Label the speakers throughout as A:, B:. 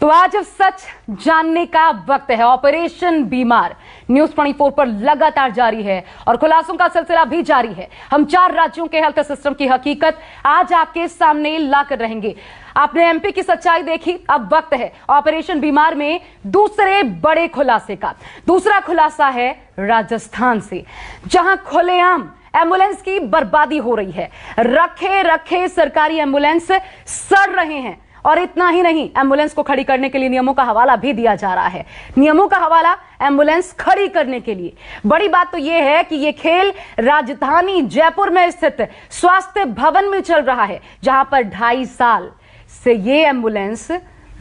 A: तो आज सच जानने का वक्त है। ऑपरेशन बीमार न्यूज 24 पर लगातार जारी है और खुलासों का सिलसिला भी जारी है। हम 4 राज्यों के हेल्थ सिस्टम की हकीकत आज आपके सामने लाकर रहेंगे। आपने एमपी की सच्चाई देखी, अब वक्त है ऑपरेशन बीमार में दूसरे बड़े खुलासे का। दूसरा खुलासा है राजस्थान से, जहां खुलेआम एम्बुलेंस की बर्बादी हो रही है। रखे रखे सरकारी एम्बुलेंस सड़ रहे हैं और इतना ही नहीं, एम्बुलेंस को खड़ी करने के लिए नियमों का हवाला भी दिया जा रहा है। नियमों का हवाला एम्बुलेंस खड़ी करने के लिए। बड़ी बात तो यह है कि यह खेल राजधानी जयपुर में स्थित स्वास्थ्य भवन में चल रहा है, जहां पर 2.5 साल से यह एम्बुलेंस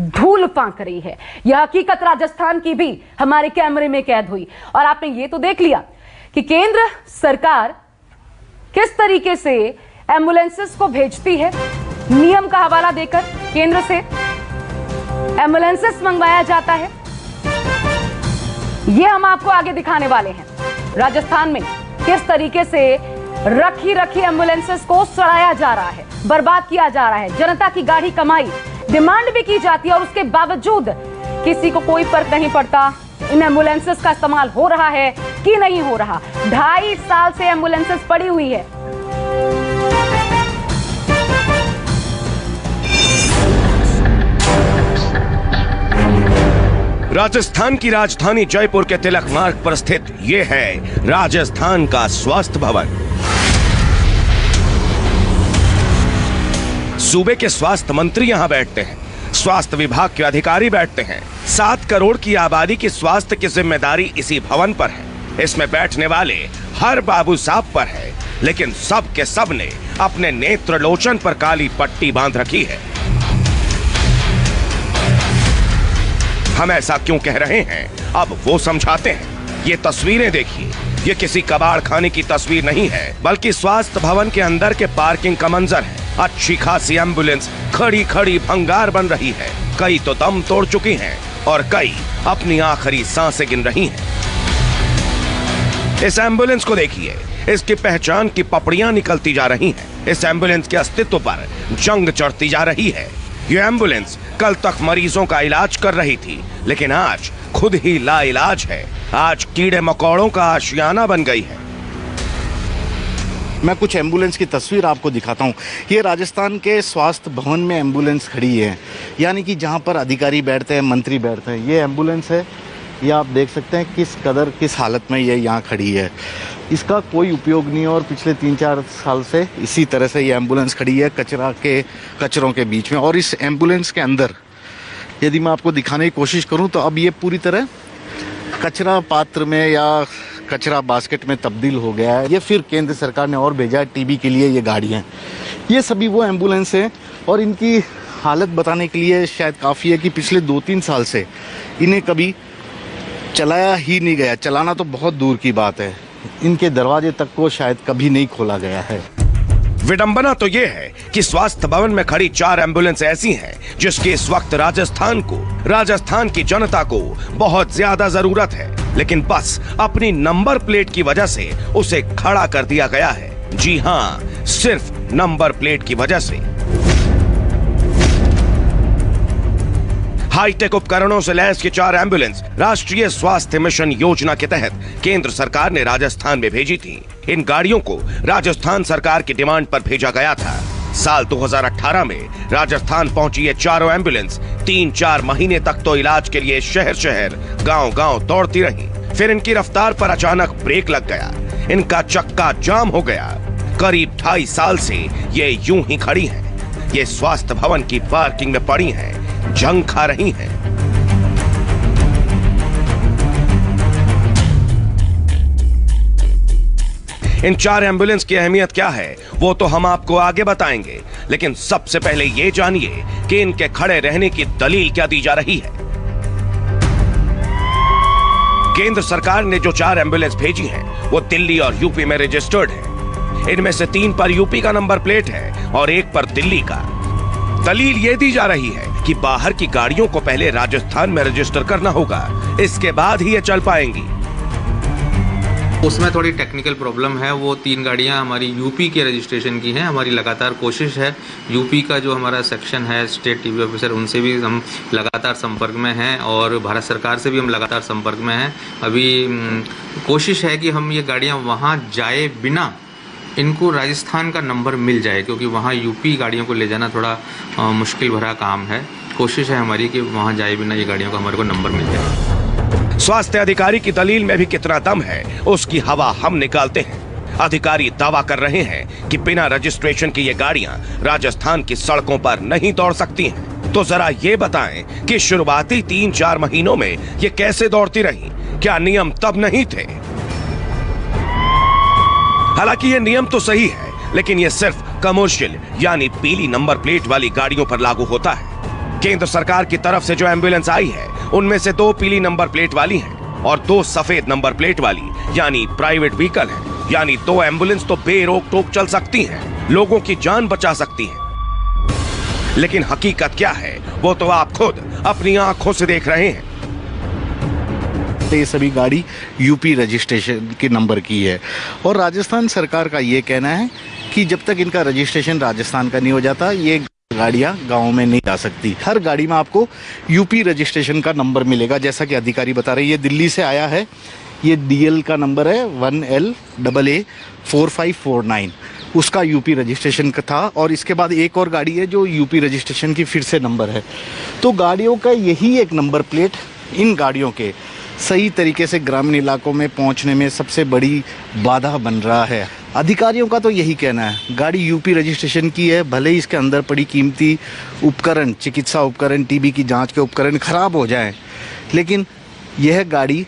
A: धूल फांक रही है। यह हकीकत राजस्थान की भी हमारे कैमरे में कैद हुई और आपने ये तो देख लिया कि केंद्र सरकार किस तरीके से एम्बुलेंसेस को भेजती है। नियम का हवाला देकर केंद्र से एम्बुलेंसेस मंगवाया जाता है। यह हम आपको आगे दिखाने वाले हैं। राजस्थान में किस तरीके से रखी रखी एम्बुलेंसेस को सड़ाया जा रहा है, बर्बाद किया जा रहा है। जनता की गाढ़ी कमाई डिमांड भी की जाती है और उसके बावजूद किसी को कोई फर्क नहीं पड़ता इन एम्बुलेंसेस का इस्तेमाल हो रहा है कि नहीं हो रहा। 2.5 साल से एम्बुलेंसेस पड़ी हुई है।
B: राजस्थान की राजधानी जयपुर के तिलक मार्ग पर स्थित ये है राजस्थान का स्वास्थ्य भवन। सूबे के स्वास्थ्य मंत्री यहां बैठते हैं, स्वास्थ्य विभाग के अधिकारी बैठते हैं। 7 करोड़ की आबादी की स्वास्थ्य की जिम्मेदारी इसी भवन पर है। इसमें बैठने वाले हर बाबू साहब पर है, लेकिन सब के सब ने अपने नेत्र लोचन पर काली पट्टी बांध रखी है। हम ऐसा क्यों कह रहे हैं, अब वो समझाते हैं। ये तस्वीरें देखिए, ये किसी कबाड़ खाने की तस्वीर नहीं है, बल्कि स्वास्थ्य भवन के अंदर के पार्किंग का मंजर है। अच्छी खासी एम्बुलेंस खड़ी खड़ी भंगार बन रही है। कई तो दम तोड़ चुकी हैं और कई अपनी आखिरी सांसें गिन रही हैं। इस एम्बुलेंस को देखिए, इसकी पहचान की पपड़ियां निकलती जा रही हैं। इस एम्बुलेंस के अस्तित्व पर जंग चढ़ती जा रही है। ये एम्बुलेंस कल तक मरीजों का इलाज कर रही थी, लेकिन आज खुद ही लाइलाज है। आज कीड़े मकोड़ों का आशियाना बन गई है।
C: मैं कुछ एम्बुलेंस की तस्वीर आपको दिखाता हूँ। ये राजस्थान के स्वास्थ्य भवन में एम्बुलेंस खड़ी है, यानी कि जहाँ पर अधिकारी बैठते हैं, मंत्री बैठते हैं। ये एम्बुलेंस है, ये आप देख सकते हैं किस हालत में ये यहाँ खड़ी है। इसका कोई उपयोग नहीं है और पिछले 3-4 साल से इसी तरह से ये एम्बुलेंस खड़ी है कचरों के बीच में। और इस एम्बुलेंस के अंदर यदि मैं आपको दिखाने की कोशिश करूं तो अब ये पूरी तरह कचरा पात्र में या कचरा बास्केट में तब्दील हो गया है। ये फिर केंद्र सरकार ने और भेजा है टीबी के लिए ये गाड़ियाँ। ये सभी वो एम्बुलेंस हैं और इनकी हालत बताने के लिए शायद काफ़ी है कि पिछले 2-3 साल से इन्हें कभी चलाया ही नहीं गया। चलाना तो बहुत दूर की बात है, इनके दरवाजे तक को शायद कभी नहीं खोला गया है।
B: विडंबना तो यह है कि स्वास्थ्य भवन में खड़ी 4 एम्बुलेंस ऐसी हैं जिसकी इस वक्त राजस्थान की जनता को बहुत ज्यादा जरूरत है, लेकिन बस अपनी नंबर प्लेट की वजह से उसे खड़ा कर दिया गया है। जी हाँ, सिर्फ नंबर प्लेट की वजह से। हाईटेक उपकरणों से लैस की 4 एम्बुलेंस राष्ट्रीय स्वास्थ्य मिशन योजना के तहत केंद्र सरकार ने राजस्थान में भेजी थी। इन गाड़ियों को राजस्थान सरकार की डिमांड पर भेजा गया था। साल 2018 में राजस्थान पहुंची ये चारों एम्बुलेंस 3-4 महीने तक तो इलाज के लिए शहर गांव दौड़ती रही। फिर इनकी रफ्तार पर अचानक ब्रेक लग गया, इनका चक्का जाम हो गया। करीब 2.5 साल से ये यूं ही खड़ी हैं। ये स्वास्थ्य भवन की पार्किंग में पड़ी हैं, जंग खा रही हैं। इन 4 एम्बुलेंस की अहमियत क्या है वो तो हम आपको आगे बताएंगे, लेकिन सबसे पहले ये जानिए कि इनके खड़े रहने की दलील क्या दी जा रही है। केंद्र सरकार ने जो 4 एम्बुलेंस भेजी हैं, वो दिल्ली और यूपी में रजिस्टर्ड है। इनमें से 3 पर यूपी का नंबर प्लेट है और 1 पर दिल्ली का। दलील ये दी जा रही है कि बाहर की गाड़ियों को पहले राजस्थान में रजिस्टर करना होगा, इसके बाद ही ये चल पाएंगी।
D: उसमें थोड़ी टेक्निकल प्रॉब्लम है। वो 3 गाड़ियां हमारी यूपी के रजिस्ट्रेशन की हैं। हमारी लगातार कोशिश है, यूपी का जो हमारा सेक्शन है स्टेट टीवी ऑफिसर, उनसे भी हम लगातार संपर्क में हैं और भारत सरकार से भी हम लगातार संपर्क में हैं। अभी कोशिश है कि हम ये गाड़ियां वहाँ जाए बिना इनको राजस्थान का नंबर मिल जाए, क्योंकि वहाँ यूपी गाड़ियों को ले जाना थोड़ा मुश्किल भरा काम है। कोशिश है हमारी कि वहाँ जाए बिना ये गाड़ियों का हमारे को नंबर मिल जाए।
B: स्वास्थ्य अधिकारी की दलील में भी कितना दम है उसकी हवा हम निकालते हैं। अधिकारी दावा कर रहे हैं कि बिना रजिस्ट्रेशन की ये गाड़ियां राजस्थान की सड़कों पर नहीं दौड़ सकती हैं। तो जरा ये बताएं कि शुरुआती 3-4 महीनों में ये कैसे दौड़ती रही? क्या नियम तब नहीं थे? हालांकि ये नियम तो सही है, लेकिन ये सिर्फ कमर्शियल यानी पीली नंबर प्लेट वाली गाड़ियों पर लागू होता है। केंद्र सरकार की तरफ से जो एम्बुलेंस आई है उनमें से 2 पीली नंबर प्लेट वाली हैं और 2 सफेद नंबर प्लेट वाली यानी प्राइवेट व्हीकल है। यानी 2 एम्बुलेंस तो बेरोक टोक चल सकती हैं, लोगों की जान बचा सकती हैं। लेकिन हकीकत क्या है वो तो आप खुद अपनी आंखों से देख रहे हैं।
C: ये सभी गाड़ी यूपी रजिस्ट्रेशन के नंबर की है और राजस्थान सरकार का ये कहना है कि जब तक इनका रजिस्ट्रेशन राजस्थान का नहीं हो जाता ये गाड़ियां गांव में नहीं जा सकती। हर गाड़ी में आपको यूपी रजिस्ट्रेशन का नंबर मिलेगा, जैसा कि अधिकारी बता रहे हैं। ये दिल्ली से आया है, ये डीएल का नंबर है 1LAA4549, उसका यूपी रजिस्ट्रेशन का था। और इसके बाद एक और गाड़ी है जो यूपी रजिस्ट्रेशन की फिर से नंबर है। तो गाड़ियों का यही एक नंबर प्लेट इन गाड़ियों के सही तरीके से ग्रामीण इलाकों में पहुंचने में सबसे बड़ी बाधा बन रहा है। अधिकारियों का तो यही कहना है, गाड़ी यूपी रजिस्ट्रेशन की है, भले ही इसके अंदर पड़ी कीमती उपकरण, चिकित्सा उपकरण, टीबी की जांच के उपकरण खराब हो जाएं, लेकिन यह गाड़ी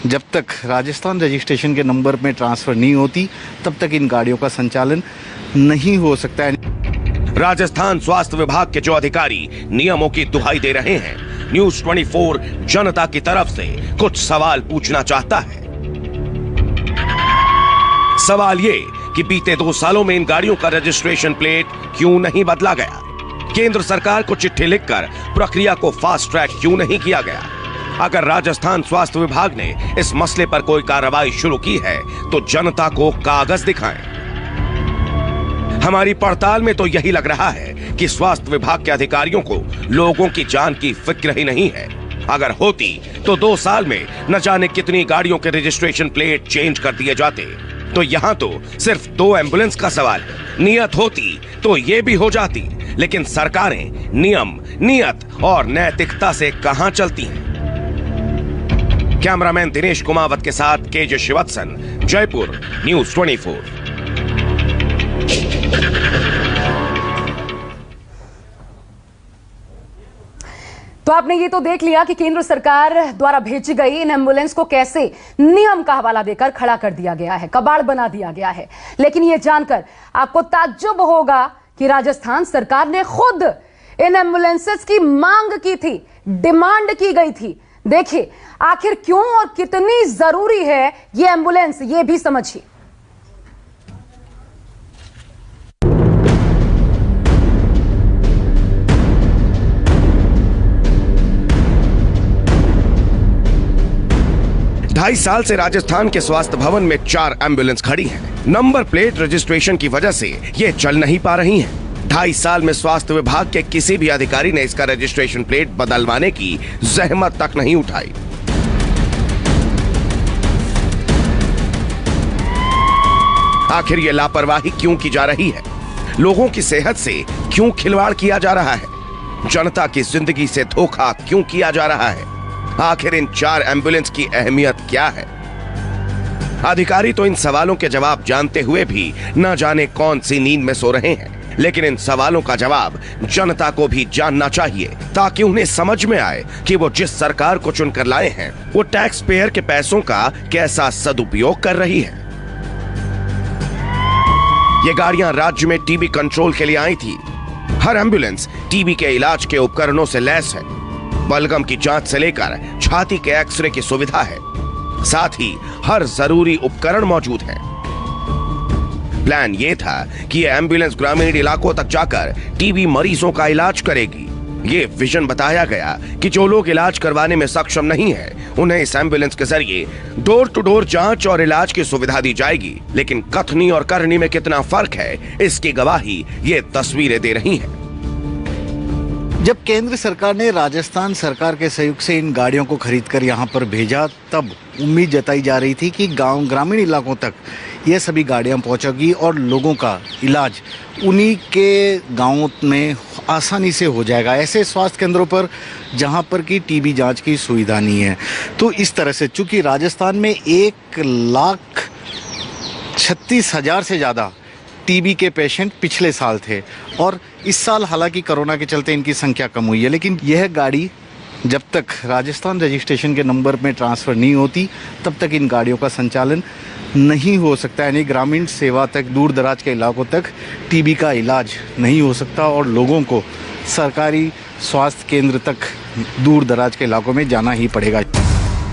C: जब तक राजस्थान रजिस्ट्रेशन के नंबर में ट्रांसफ़र नहीं होती तब तक इन गाड़ियों का संचालन नहीं हो सकता है।
B: राजस्थान स्वास्थ्य विभाग के जो अधिकारी नियमों की दुहाई दे रहे हैं, न्यूज़ 24 जनता की तरफ से कुछ सवाल पूछना चाहता है। सवाल ये कि बीते 2 सालों में इन गाड़ियों का रजिस्ट्रेशन प्लेट क्यों नहीं बदला गया? केंद्र सरकार को चिट्ठी लिखकर प्रक्रिया को फास्ट ट्रैक क्यों नहीं किया गया? अगर राजस्थान स्वास्थ्य विभाग ने इस मसले पर कोई कार्रवाई शुरू की है तो जनता को कागज दिखाएं। हमारी पड़ताल में तो यही लग रहा है कि स्वास्थ्य विभाग के अधिकारियों को लोगों की जान की फिक्र ही नहीं है। अगर होती तो 2 साल में न जाने कितनी गाड़ियों के रजिस्ट्रेशन प्लेट चेंज कर दिए जाते। तो यहाँ तो सिर्फ 2 एम्बुलेंस का सवाल है। नियत होती तो ये भी हो जाती, लेकिन सरकारें नियम, नियत और नैतिकता से कहां चलती हैं? कैमरामैन दिनेश कुमावत के साथ केजे शिवत्सन, जयपुर, न्यूज़ 24।
A: तो आपने ये तो देख लिया कि केंद्र सरकार द्वारा भेजी गई इन एम्बुलेंस को कैसे नियम का हवाला देकर खड़ा कर दिया गया है, कबाड़ बना दिया गया है। लेकिन ये जानकर आपको ताज्जुब होगा कि राजस्थान सरकार ने खुद इन एम्बुलेंसेस की मांग की थी, डिमांड की गई थी। देखिए आखिर क्यों और कितनी जरूरी है ये एम्बुलेंस, ये भी समझिए।
B: ढाई साल से राजस्थान के स्वास्थ्य भवन में 4 एम्बुलेंस खड़ी हैं। नंबर प्लेट रजिस्ट्रेशन की वजह से ये चल नहीं पा रही हैं। 2.5 साल में स्वास्थ्य विभाग के किसी भी अधिकारी ने इसका रजिस्ट्रेशन प्लेट बदलवाने की जहमत तक नहीं उठाई। आखिर ये लापरवाही क्यों की जा रही है? लोगों की सेहत से क्यों खिलवाड़ किया जा रहा है? जनता की जिंदगी से धोखा क्यों किया जा रहा है? आखिर इन 4 एम्बुलेंस की अहमियत क्या है? अधिकारी तो इन सवालों के जवाब जानते हुए भी न जाने कौन सी नींद में सो रहे हैं। लेकिन इन सवालों का जवाब जनता को भी जानना चाहिए, ताकि उन्हें समझ में आए कि वो जिस सरकार को चुनकर लाए हैं वो टैक्स पेयर के पैसों का कैसा सदुपयोग कर रही है। ये गाड़ियां राज्य में टीबी कंट्रोल के लिए आई थी। हर एम्बुलेंस टीबी के इलाज के उपकरणों से लैस है। बलगम की जांच से लेकर छाती के एक्सरे की सुविधा है, साथ ही हर जरूरी उपकरण मौजूद है। प्लान यह था कि यह एम्बुलेंस ग्रामीण इलाकों तक जाकर टीबी मरीजों का इलाज करेगी। ये विजन बताया गया कि जो लोग इलाज करवाने में सक्षम नहीं है उन्हें इस एम्बुलेंस के जरिए डोर टू डोर जांच और इलाज की सुविधा दी जाएगी। लेकिन कथनी और करनी में कितना फर्क है, इसकी गवाही ये तस्वीरें दे रही हैं।
C: जब केंद्र सरकार ने राजस्थान सरकार के सहयोग से इन गाड़ियों को खरीदकर यहाँ पर भेजा, तब उम्मीद जताई जा रही थी कि गांव ग्रामीण इलाकों तक ये सभी गाड़ियाँ पहुँचेगी और लोगों का इलाज उन्हीं के गांवों में आसानी से हो जाएगा, ऐसे स्वास्थ्य केंद्रों पर जहां पर की टीबी जांच की सुविधा नहीं है। तो इस तरह से चूंकि राजस्थान में 1,36,000 से ज़्यादा टीबी के पेशेंट पिछले साल थे और इस साल हालांकि कोरोना के चलते इनकी संख्या कम हुई है, लेकिन यह गाड़ी जब तक राजस्थान रजिस्ट्रेशन के नंबर में ट्रांसफ़र नहीं होती तब तक इन गाड़ियों का संचालन नहीं हो सकता। यानी ग्रामीण सेवा तक, दूर दराज के इलाकों तक टीबी का इलाज नहीं हो सकता और लोगों को सरकारी स्वास्थ्य केंद्र तक दूर दराज के इलाकों में जाना ही पड़ेगा।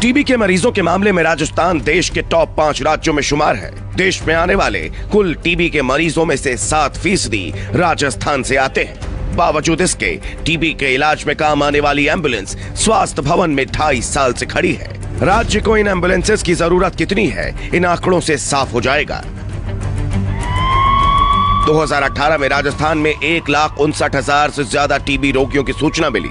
B: टीबी के मरीजों के मामले में राजस्थान देश के टॉप 5 राज्यों में शुमार है। देश में आने वाले कुल टीबी के मरीजों में से 7% राजस्थान से आते हैं। बावजूद इसके टीबी के इलाज में काम आने वाली एम्बुलेंस स्वास्थ्य भवन में 2.5 साल से खड़ी है। राज्य को इन एम्बुलेंसेस की जरूरत कितनी है, इन आंकड़ों से साफ हो जाएगा। 2018 में राजस्थान में 1,59,000 से ज्यादा टीबी रोगियों की सूचना मिली।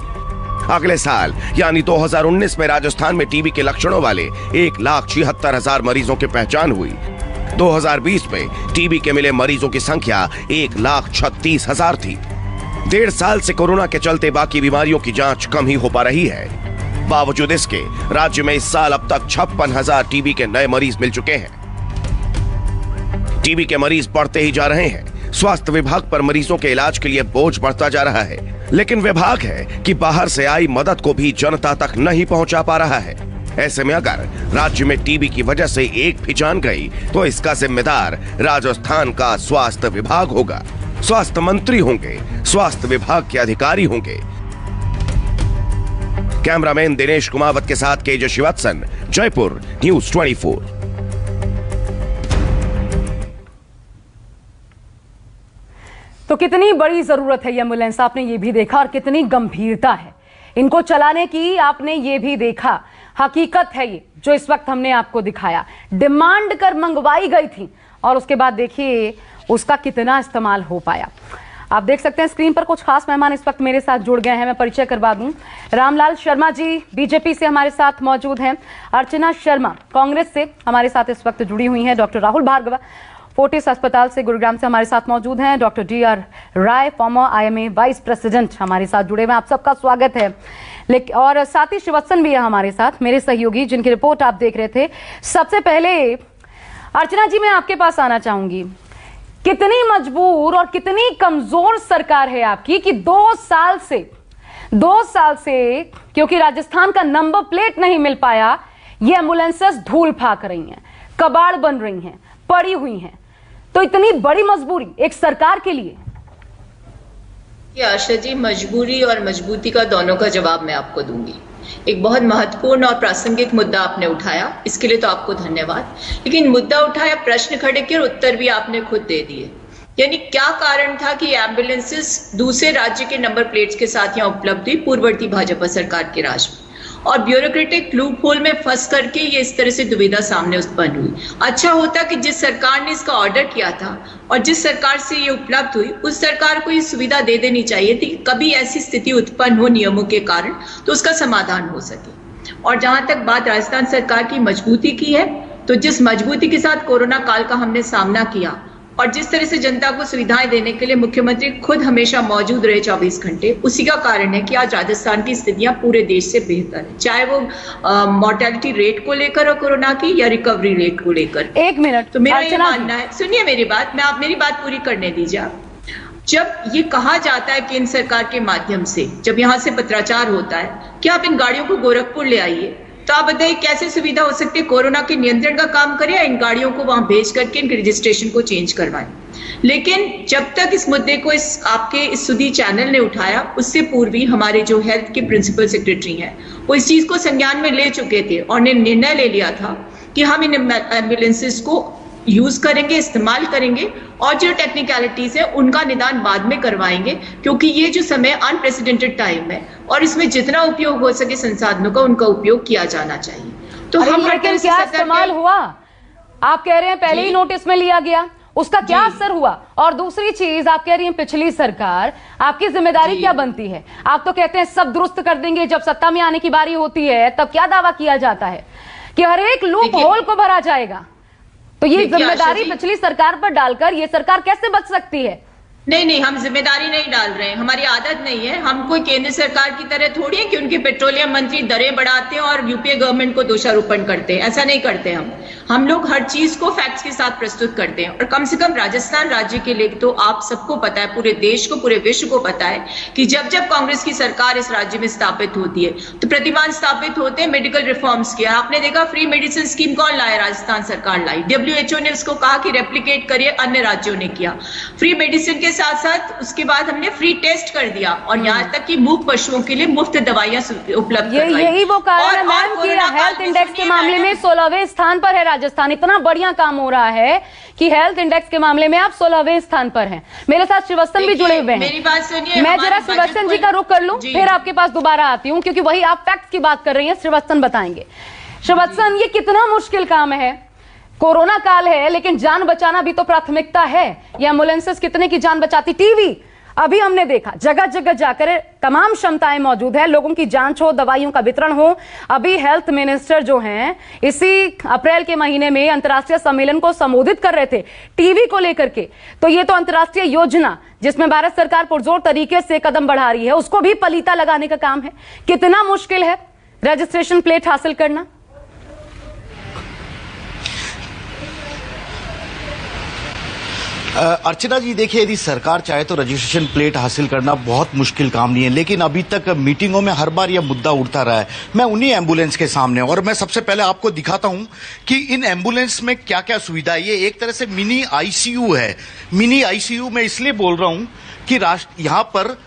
B: अगले साल यानी 2019 में राजस्थान में टीबी के लक्षणों वाले 1,76,000 मरीजों की पहचान हुई। 2020 में टीबी के मिले मरीजों की संख्या 1,36,000 थी। 1.5 साल से कोरोना के चलते बाकी बीमारियों की जांच कम ही हो पा रही है। बावजूद इसके राज्य में इस साल अब तक 56,000 टीबी के नए मरीज मिल चुके हैं। टीबी के मरीज बढ़ते ही जा रहे हैं। स्वास्थ्य विभाग पर मरीजों के इलाज के लिए बोझ बढ़ता जा रहा है, लेकिन विभाग है कि बाहर से आई मदद को भी जनता तक नहीं पहुंचा पा रहा है। ऐसे में अगर राज्य में टीबी की वजह से एक भी जान गई तो इसका जिम्मेदार राजस्थान का स्वास्थ्य विभाग होगा। स्वास्थ्य मंत्री होंगे, स्वास्थ्य विभाग के अधिकारी होंगे। कैमरामैन दिनेश कुमावत के साथ केजे श्रीवात्सन, जयपुर, न्यूज़ 24।
A: तो कितनी बड़ी जरूरत है ये एम्बुलेंस, आपने ये भी देखा, और कितनी गंभीरता है इनको चलाने की, आपने ये भी देखा। हकीकत है ये जो इस वक्त हमने आपको दिखाया। डिमांड कर मंगवाई गई थी और उसके बाद देखिए उसका कितना इस्तेमाल हो पाया। आप देख सकते हैं स्क्रीन पर कुछ खास मेहमान इस वक्त मेरे साथ जुड़ गए हैं। मैं परिचय करवा दूं, रामलाल शर्मा जी बीजेपी से हमारे साथ मौजूद हैं। अर्चना शर्मा कांग्रेस से हमारे साथ इस वक्त जुड़ी हुई हैं। डॉक्टर राहुल भार्गव फोर्टिस अस्पताल से गुरुग्राम से हमारे साथ मौजूद हैं। डॉक्टर DR राय फॉर्मर IMA वाइस प्रेसिडेंट हमारे साथ जुड़े हुए हैं। आप सबका स्वागत है। लेकिन और साथ ही श्रीवत्सन भी है हमारे साथ, मेरे सहयोगी, जिनकी रिपोर्ट आप देख रहे थे। सबसे पहले अर्चना जी मैं आपके पास आना चाहूंगी, कितनी मजबूर और कितनी कमजोर सरकार है आपकी कि 2 साल से क्योंकि राजस्थान का नंबर प्लेट नहीं मिल पाया, ये एम्बुलेंसेस धूल फाक रही हैं, कबाड़ बन रही हैं, पड़ी हुई हैं। तो इतनी बड़ी मजबूरी एक सरकार के लिए।
E: आशा जी, मजबूरी और मजबूती का दोनों का जवाब मैं आपको दूंगी। एक बहुत महत्वपूर्ण और प्रासंगिक मुद्दा आपने उठाया, इसके लिए तो आपको धन्यवाद। लेकिन मुद्दा उठाया, प्रश्न खड़े किए और उत्तर भी आपने खुद दे दिए। यानी क्या कारण था कि एम्बुलेंसेस दूसरे राज्य के नंबर प्लेट्स के साथ यहाँ उपलब्ध हुई पूर्ववर्ती भाजपा सरकार के राज में, और ब्यूरोक्रेटिक लूप होल में फंस करके ये इस तरह से दुविधा सामने उत्पन्न हुई। अच्छा होता कि जिस सरकार ने इसका ऑर्डर किया था और जिस सरकार से ये उपलब्ध हुई उस सरकार को ये सुविधा दे देनी चाहिए थी। कभी ऐसी स्थिति उत्पन्न हो नियमों के कारण तो उसका समाधान हो सके। और जहां तक बात राजस्थान सरकार की मजबूती की है, तो जिस मजबूती के साथ कोरोना काल का हमने सामना किया और जिस तरह से जनता को सुविधाएं देने के लिए मुख्यमंत्री खुद हमेशा मौजूद रहे 24 घंटे, उसी का कारण है कि आज राजस्थान की स्थितियां पूरे देश से बेहतर है, चाहे वो मॉर्टेलिटी रेट को लेकर और कोरोना की या रिकवरी रेट को लेकर।
A: 1 मिनट,
E: तो मेरा ये मानना है, सुनिए मेरी बात, आप मेरी बात पूरी करने दीजिए। जब ये कहा जाता है केंद्र सरकार के माध्यम से, जब यहाँ से पत्राचार होता है कि आप इन गाड़ियों को गोरखपुर ले आइए, तो आप बताइए कैसे सुविधा हो सकती है? कोरोना के नियंत्रण का काम करें या इन गाड़ियों को वहां भेज करके इनके रजिस्ट्रेशन को चेंज करवाएं? लेकिन जब तक इस मुद्दे को इस सुधी चैनल ने उठाया, उससे पूर्व ही हमारे जो हेल्थ के प्रिंसिपल सेक्रेटरी हैं वो इस चीज को संज्ञान में ले चुके थे और ने निर्णय ले लिया था कि हम इन एम्बुलेंसेस को यूज करेंगे, इस्तेमाल करेंगे, और जो टेक्निकलिटीज है उनका निदान बाद में करवाएंगे, क्योंकि ये जो समय अनप्रेसिडेंटेड टाइम है और इसमें जितना उपयोग हो सके संसाधनों का, उनका उपयोग किया जाना चाहिए। तो हम
A: लेकिन क्या इस्तेमाल हुआ? आप कह रहे हैं पहले ही नोटिस में लिया गया, उसका क्या असर हुआ? और दूसरी चीज, आप कह रही हैं पिछली सरकार, आपकी जिम्मेदारी क्या बनती है? आप तो कहते हैं सब दुरुस्त कर देंगे, जब सत्ता में आने की बारी होती है तब क्या दावा किया जाता है कि हर एक लूप होल को भरा जाएगा। तो ये जिम्मेदारी पिछली सरकार पर डालकर ये सरकार कैसे बच सकती है?
E: नहीं, हम जिम्मेदारी नहीं डाल रहे हैं, हमारी आदत नहीं है। हम कोई केंद्र सरकार की तरह थोड़ी है कि उनके पेट्रोलियम मंत्री दरें बढ़ाते हैं और यूपीए गवर्नमेंट को दोषारोपण करते हैं, ऐसा नहीं करते हम लोग हर चीज को फैक्ट्स के साथ प्रस्तुत करते हैं। और कम से कम राजस्थान राज्य के लिए तो आप सबको पता है, पूरे देश को, पूरे विश्व को पता है कि जब जब कांग्रेस की सरकार इस राज्य में स्थापित होती है तो प्रतिमान स्थापित होते हैं मेडिकल रिफॉर्म्स किया। आपने देखा फ्री मेडिसिन स्कीम कौन लाया? राजस्थान सरकार लाई। WHO ने उसको कहा कि रेप्लिकेट करिए, अन्य राज्यों ने किया। फ्री मेडिसिन के साथ साथ उसके बाद हमने फ्री टेस्ट कर दिया और यहाँ तक कि मूक पशुओं के लिए मुफ्त दवाइयां उपलब्ध करवाई।
A: यही वो कारण है मैम कि हेल्थ इंडेक्स के मामले में 16वें स्थान पर है राजस्थान। इतना बढ़िया काम हो रहा है कि हेल्थ इंडेक्स के मामले में आप 16वें स्थान पर हैं। मेरे साथ श्रीवास्तव भी जुड़े हुए हैं।
E: मेरी बात सुनिए,
A: मैं जरा श्रीवास्तव जी का रुख कर लूं, फिर आपके पास दोबारा आती हूं, क्योंकि वही आप फैक्ट्स की बात कर रही हैं, श्रीवास्तव बताएंगे। श्रीवास्तव, ये कितना मुश्किल काम है? कोरोना काल है, लेकिन जान बचाना भी तो प्राथमिकता है। ये एम्बुलेंसेस कितने की जान बचाती? टीवी अभी हमने देखा जगह जगह जाकर तमाम क्षमताएं मौजूद है, लोगों की जांच हो, दवाइयों का वितरण हो। अभी हेल्थ मिनिस्टर जो हैं इसी अप्रैल के महीने में अंतर्राष्ट्रीय सम्मेलन को संबोधित कर रहे थे टीवी को लेकर के। तो ये तो अंतर्राष्ट्रीय योजना जिसमें भारत सरकार पुरजोर तरीके से कदम बढ़ा रही है, उसको भी पलीता लगाने का काम है। कितना मुश्किल है रजिस्ट्रेशन प्लेट हासिल करना?
C: अर्चना जी, देखिए, यदि सरकार चाहे तो रजिस्ट्रेशन प्लेट हासिल करना बहुत मुश्किल काम नहीं है, लेकिन अभी तक मीटिंगों में हर बार यह मुद्दा उठता रहा है। मैं उन्हीं एम्बुलेंस के सामने, और मैं सबसे पहले आपको दिखाता हूं कि इन एम्बुलेंस में क्या क्या सुविधा है। ये एक तरह से मिनी आईसीयू है। मिनी आईसीयू मैं इसलिए बोल रहा हूं कि यहाँ पर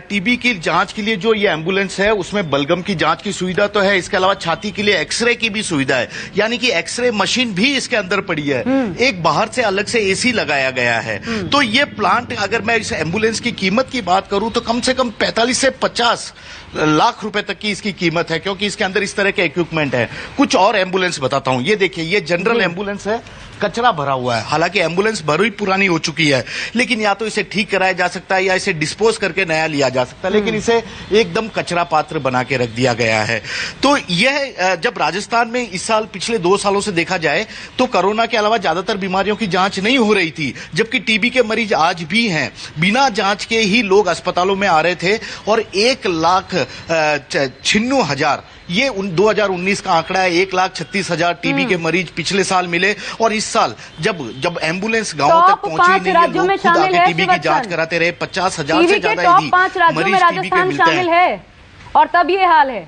C: टीबी की जांच के लिए जो ये एम्बुलेंस है उसमें बलगम की जांच की सुविधा तो है, इसके अलावा छाती के लिए एक्सरे की भी सुविधा है, यानी कि एक्सरे मशीन भी इसके अंदर पड़ी है। एक बाहर से अलग से एसी लगाया गया है। तो ये प्लांट, अगर मैं इस एम्बुलेंस की कीमत की बात करूं तो कम से कम 45 से 50 लाख रुपए तक की इसकी कीमत है, क्योंकि इसके अंदर इस तरह के इक्विपमेंट है। कुछ और एम्बुलेंस बताता हूं। ये देखिए, ये जनरल एम्बुलेंस है, कचरा भरा हुआ है। हालांकि एम्बुलेंस भरी पुरानी हो चुकी है, लेकिन या तो इसे ठीक कराया जा सकता है या इसे डिस्पोज करके नया लिया जा सकता है, लेकिन इसे एकदम कचरा पात्र बना के रख दिया गया है। तो यह जब राजस्थान में इस साल, पिछले 2 सालों से देखा जाए तो कोरोना के अलावा ज्यादातर बीमारियों की जांच नहीं हो रही थी, जबकि टीबी के मरीज आज भी हैं। बिना जांच के ही लोग अस्पतालों में आ रहे थे और 1,96,000 ये 2019 का आंकड़ा है। 1,36,000 टीबी के मरीज पिछले साल मिले, और इस साल जब एम्बुलेंस गांवों तक पहुंची नहीं है, लोग खुद आके टीबी की जांच कराते रहे। 50,000 से ज्यादा यदि मरीज टीबी के मिलते हैं,
A: और तब ये हाल है।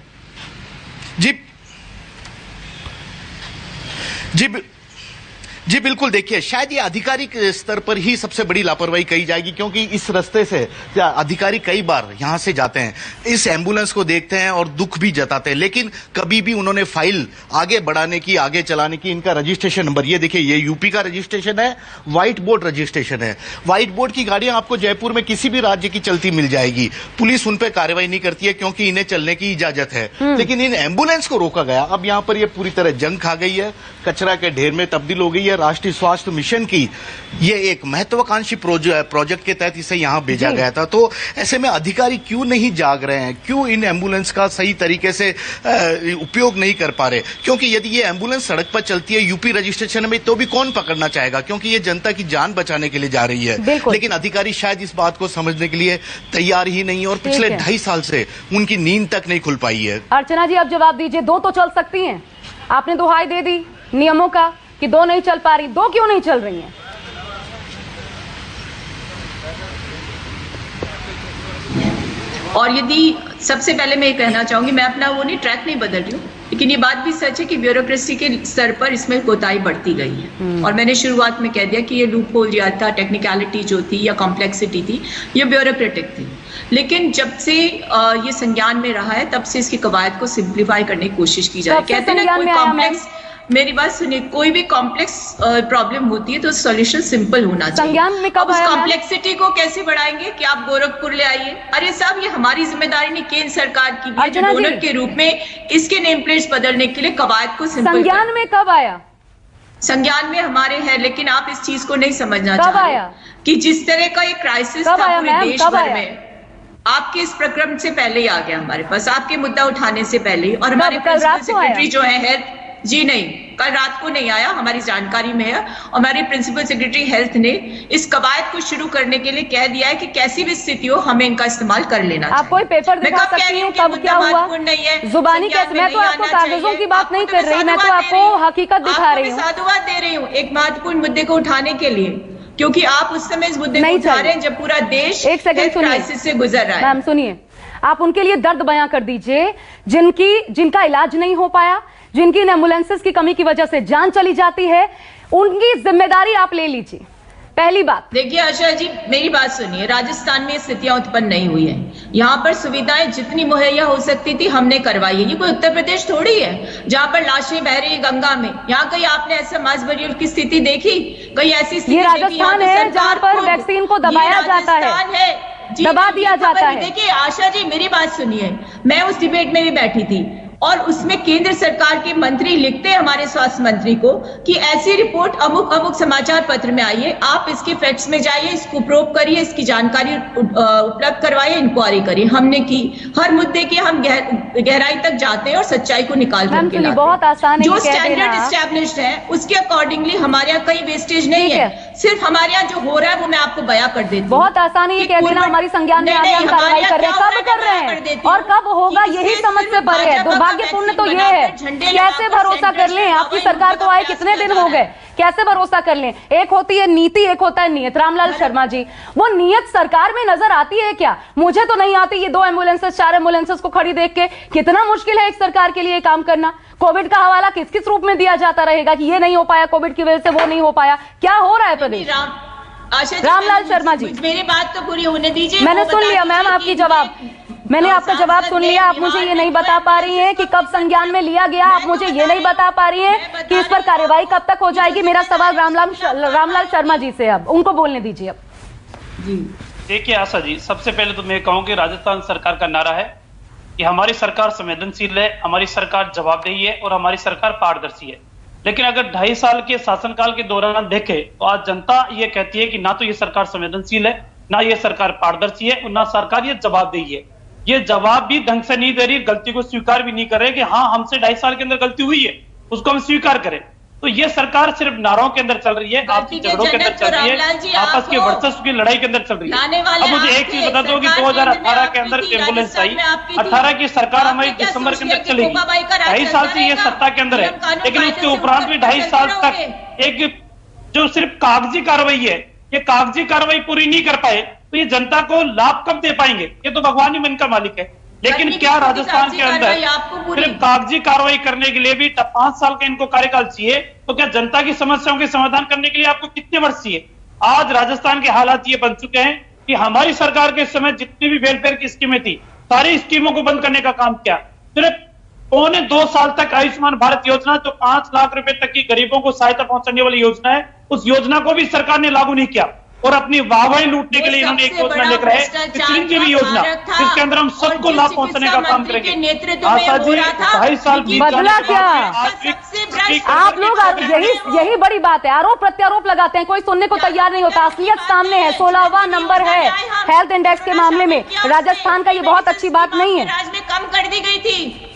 C: जी बिल्कुल। देखिए, शायद ये आधिकारिक स्तर पर ही सबसे बड़ी लापरवाही कही जाएगी, क्योंकि इस रास्ते से अधिकारी कई बार यहां से जाते हैं, इस एम्बुलेंस को देखते हैं और दुख भी जताते हैं, लेकिन कभी भी उन्होंने फाइल आगे बढ़ाने की, आगे चलाने की, इनका रजिस्ट्रेशन नंबर, ये देखिए, ये यूपी का रजिस्ट्रेशन है, व्हाइट बोर्ड रजिस्ट्रेशन है। व्हाइट बोर्ड की गाड़ियां आपको जयपुर में किसी भी राज्य की चलती मिल जाएगी। पुलिस उन पर कार्रवाई नहीं करती है, क्योंकि इन्हें चलने की इजाजत है, लेकिन इन एम्बुलेंस को रोका गया। अब यहां पर यह पूरी तरह जंग खा गई है, कचरा के ढेर में तब्दील हो गई है। राष्ट्रीय स्वास्थ्य मिशन की ये एक महत्वाकांक्षी प्रोजेक्ट के तहत इसे यहां भेजा गया था। तो ऐसे में अधिकारी क्यों नहीं जाग रहे हैं? क्यों इन एम्बुलेंस का सही तरीके से उपयोग नहीं कर पा रहे? क्योंकि यदि ये एम्बुलेंस सड़क पर चलती है यूपी रजिस्ट्रेशन में, तो भी कौन पकड़ना चाहेगा, क्योंकि ये जनता की जान बचाने के लिए जा रही है। लेकिन अधिकारी शायद इस बात को समझने के लिए तैयार ही नहीं है, और पिछले 2.5 साल से उनकी नींद तक नहीं खुल पाई है।
A: अर्चना जी, अब जवाब दीजिए, 2 तो चल सकती हैं। आपने दुहाई दे दी नियमों का कि 2 नहीं चल पा रही, 2 क्यों नहीं चल रही हैं?
E: और यदि सबसे पहले मैं ये कहना चाहूंगी, मैं अपना ट्रैक नहीं बदल रही हूँ, लेकिन ये बात भी सच है कि ब्यूरोक्रेसी के स्तर पर इसमें कोताही बढ़ती गई है। और मैंने शुरुआत में कह दिया कि ये लूप होल या था, टेक्निकलिटी जो थी या कॉम्प्लेक्सिटी थी, ये ब्यूरोक्रेटिक थी। लेकिन जब से ये संज्ञान में रहा है, तब से इसकी कवायद को सिंप्लीफाई करने की कोशिश की जा रही है। कहते हैं ना, कोई कॉम्प्लेक्स मेरी बात सुनिए, कोई भी कॉम्प्लेक्स प्रॉब्लम होती है तो सॉल्यूशन सिंपल होना चाहिए।
A: संज्ञान में कब आया?
E: कॉम्प्लेक्सिटी को कैसे बढ़ाएंगे कि आप गोरखपुर ले आइए? अरे साहब, ये हमारी जिम्मेदारी नहीं, केंद्र सरकार की भी है जो डोनर के रूप में इसके नेम प्लेट्स बदलने के लिए कवायद को सिंपल।
A: संज्ञान में कब आया?
E: संज्ञान में हमारे है, लेकिन आप इस चीज को नहीं समझना चाह रहे कि जिस तरह का ये क्राइसिस था पूरे देश भर में, आपके इस प्रक्रम से पहले ही आ गया हमारे पास, आपके मुद्दा उठाने से पहले ही। और हमारे प्रिंसिपल सेक्रेटरी जो है हेल्थ, जी नहीं, कल रात को नहीं आया, हमारी जानकारी में है। और हमारे प्रिंसिपल सेक्रेटरी हेल्थ ने इस कवायद को शुरू करने के लिए कह दिया है कि कैसी भी स्थिति हो हमें इनका इस्तेमाल कर लेना चाहिए।
A: आप कोई पेपर दिखा सकती हैं कब क्या हुआ? जुबानी कैसे? मैं तो आपको कागजों की बात नहीं कर रही, मैं तो आपको हकीकत दिखा रही हूँ,
E: साधुवाद दे रही हूँ एक महत्वपूर्ण मुद्दे को उठाने के लिए, क्योंकि आप उस समय इस मुद्दे को उठा रहे हैं जब पूरा देश
A: एक सेकंड
E: क्राइसिस से गुजर रहा है।
A: मैम सुनिए, आप उनके लिए दर्द बयां कर दीजिए जिनका इलाज नहीं हो पाया, जिनकी एम्बुलेंसेस की कमी की वजह से जान चली जाती है, उनकी जिम्मेदारी आप ले लीजिए। पहली बात
E: देखिए आशा जी, मेरी बात सुनिए, राजस्थान में स्थितियां उत्पन्न नहीं हुई है। यहाँ पर सुविधाएं जितनी मुहैया हो सकती थी हमने करवाई है। ये कोई उत्तर प्रदेश थोड़ी है जहाँ पर लाशें बह रही है गंगा में। यहाँ कहीं आपने ऐसा मास बरियल की स्थिति देखी? कहीं ऐसी स्थिति?
A: ये राजस्थान है जहाँ पर वैक्सीन को दबाया जाता है, दबा दिया जाता है।
E: देखिए आशा जी, मेरी बात सुनिए, मैं उस डिबेट में भी बैठी थी और उसमें केंद्र सरकार के मंत्री लिखते हैं हमारे स्वास्थ्य मंत्री को कि ऐसी रिपोर्ट अमुक अमुक समाचार पत्र में आई है, आप इसके फैक्ट्स में जाइए, इसको प्रोब करिए, इसकी जानकारी उपलब्ध करवाइए, इंक्वायरी करिए। हमने की, हर मुद्दे की हम गहराई तक जाते हैं और सच्चाई को निकाल करके लाते हैं।
A: बहुत आसान है,
E: जो स्टैंडर्ड एस्टैब्लिश्ड है उसके अकॉर्डिंगली हमारे यहाँ कई वेस्टेज नहीं है, सिर्फ हमारे यहाँ जो हो रहा है वो मैं आपको बयां कर देती हूँ।
A: बहुत आसान है, ये कह देना हमारी संज्ञान में कार्रवाई कर रहे हैं, कब कर रहे हैं और कब होगा यही समझ से परे है। दुर्भाग्यपूर्ण तो ये है, कैसे भरोसा कर लें? आपकी सरकार को आए कितने दिन हो गए, कैसे भरोसा कर लें? एक होती है नीति, एक होता है नियत। रामलाल शर्मा जी, वो नियत सरकार में नजर आती है क्या? मुझे तो नहीं आती। ये 2 एम्बुलेंसेस 4 एम्बुलेंसेस को खड़ी देख के कितना मुश्किल है एक सरकार के लिए काम करना। कोविड का हवाला किस किस रूप में दिया जाता रहेगा कि ये नहीं हो पाया, कोविड की वजह से वो नहीं हो पाया। क्या हो रहा है प्रदेश? रामलाल शर्मा जी,
E: मेरी बात तो पूरी होने दीजिए।
A: मैंने सुन लिया मैम आपकी जवाब, मैंने आपका जवाब सुन लिया। आप मुझे ये नहीं बता पा रही हैं कि कब संज्ञान में लिया गया, आप मुझे ये नहीं बता पा रही हैं कि इस पर कार्रवाई कब तक हो जाएगी। मेरा सवाल रामलाल शर्मा जी से, अब उनको बोलने दीजिए। अब
F: देखिए आशा जी, सबसे पहले तो मैं कहूँ कि राजस्थान सरकार का नारा है कि हमारी सरकार संवेदनशील है, हमारी सरकार जवाबदेही है और हमारी सरकार पारदर्शी है। लेकिन अगर 2.5 साल के शासनकाल के दौरान देखें तो आज जनता ये कहती है कि ना तो ये सरकार संवेदनशील है, ना ये सरकार पारदर्शी है और ना सरकार ये जवाबदेही है। ये जवाब भी ढंग से नहीं दे रही, गलती को स्वीकार भी नहीं कर रहे कि हाँ हमसे 2.5 साल के अंदर गलती हुई है, उसको हम स्वीकार करें। तो ये सरकार सिर्फ नारों के अंदर चल रही है, आपसी झगड़ों के अंदर चल रही है, आपस के वर्चस्व की लड़ाई के अंदर चल रही है। अब मुझे एक चीज बता दो कि 2018 के अंदर एम्बुलेंस आई, 18 की सरकार हमारी दिसंबर के अंदर चलेगी, 2.5 साल से ये सत्ता के अंदर है, लेकिन उसके उपरांत भी 2.5 साल तक एक जो सिर्फ कागजी कार्रवाई है, ये कागजी कार्रवाई पूरी नहीं कर पाए तो ये जनता को लाभ कब दे पाएंगे? ये तो भगवान ही मन का मालिक है। लेकिन क्या राजस्थान के अंदर सिर्फ कागजी कार्रवाई करने के लिए भी 5 साल का इनको कार्यकाल चाहिए? तो क्या जनता की समस्याओं के समाधान करने के लिए आपको कितने वर्ष चाहिए? आज राजस्थान के हालात ये बन चुके हैं कि हमारी सरकार के समय जितनी भी वेलफेयर की स्कीमें थी, सारी स्कीमों को बंद करने का काम किया। सिर्फ 2.25 साल तक आयुष्मान भारत योजना, जो 5 लाख रुपए तक की गरीबों को सहायता पहुंचाने वाली योजना है, उस योजना को भी सरकार ने लागू नहीं किया और अपनी वाहवाही लूटने के लिए इन्होंने एक योजना लेकर है, चिरंजीवी योजना, जिसके अंदर हम सबको लाभ पहुंचाने का काम करेंगे। आशा जी, 2.5 साल
A: बदला क्या? आप लोग यही बड़ी बात है, आरोप प्रत्यारोप लगाते हैं, कोई सुनने को तैयार नहीं होता। असलियत सामने है, 16वां नंबर है हेल्थ इंडेक्स के मामले में राजस्थान का। ये बहुत अच्छी बात नहीं है।
E: कम कर दी गई थी।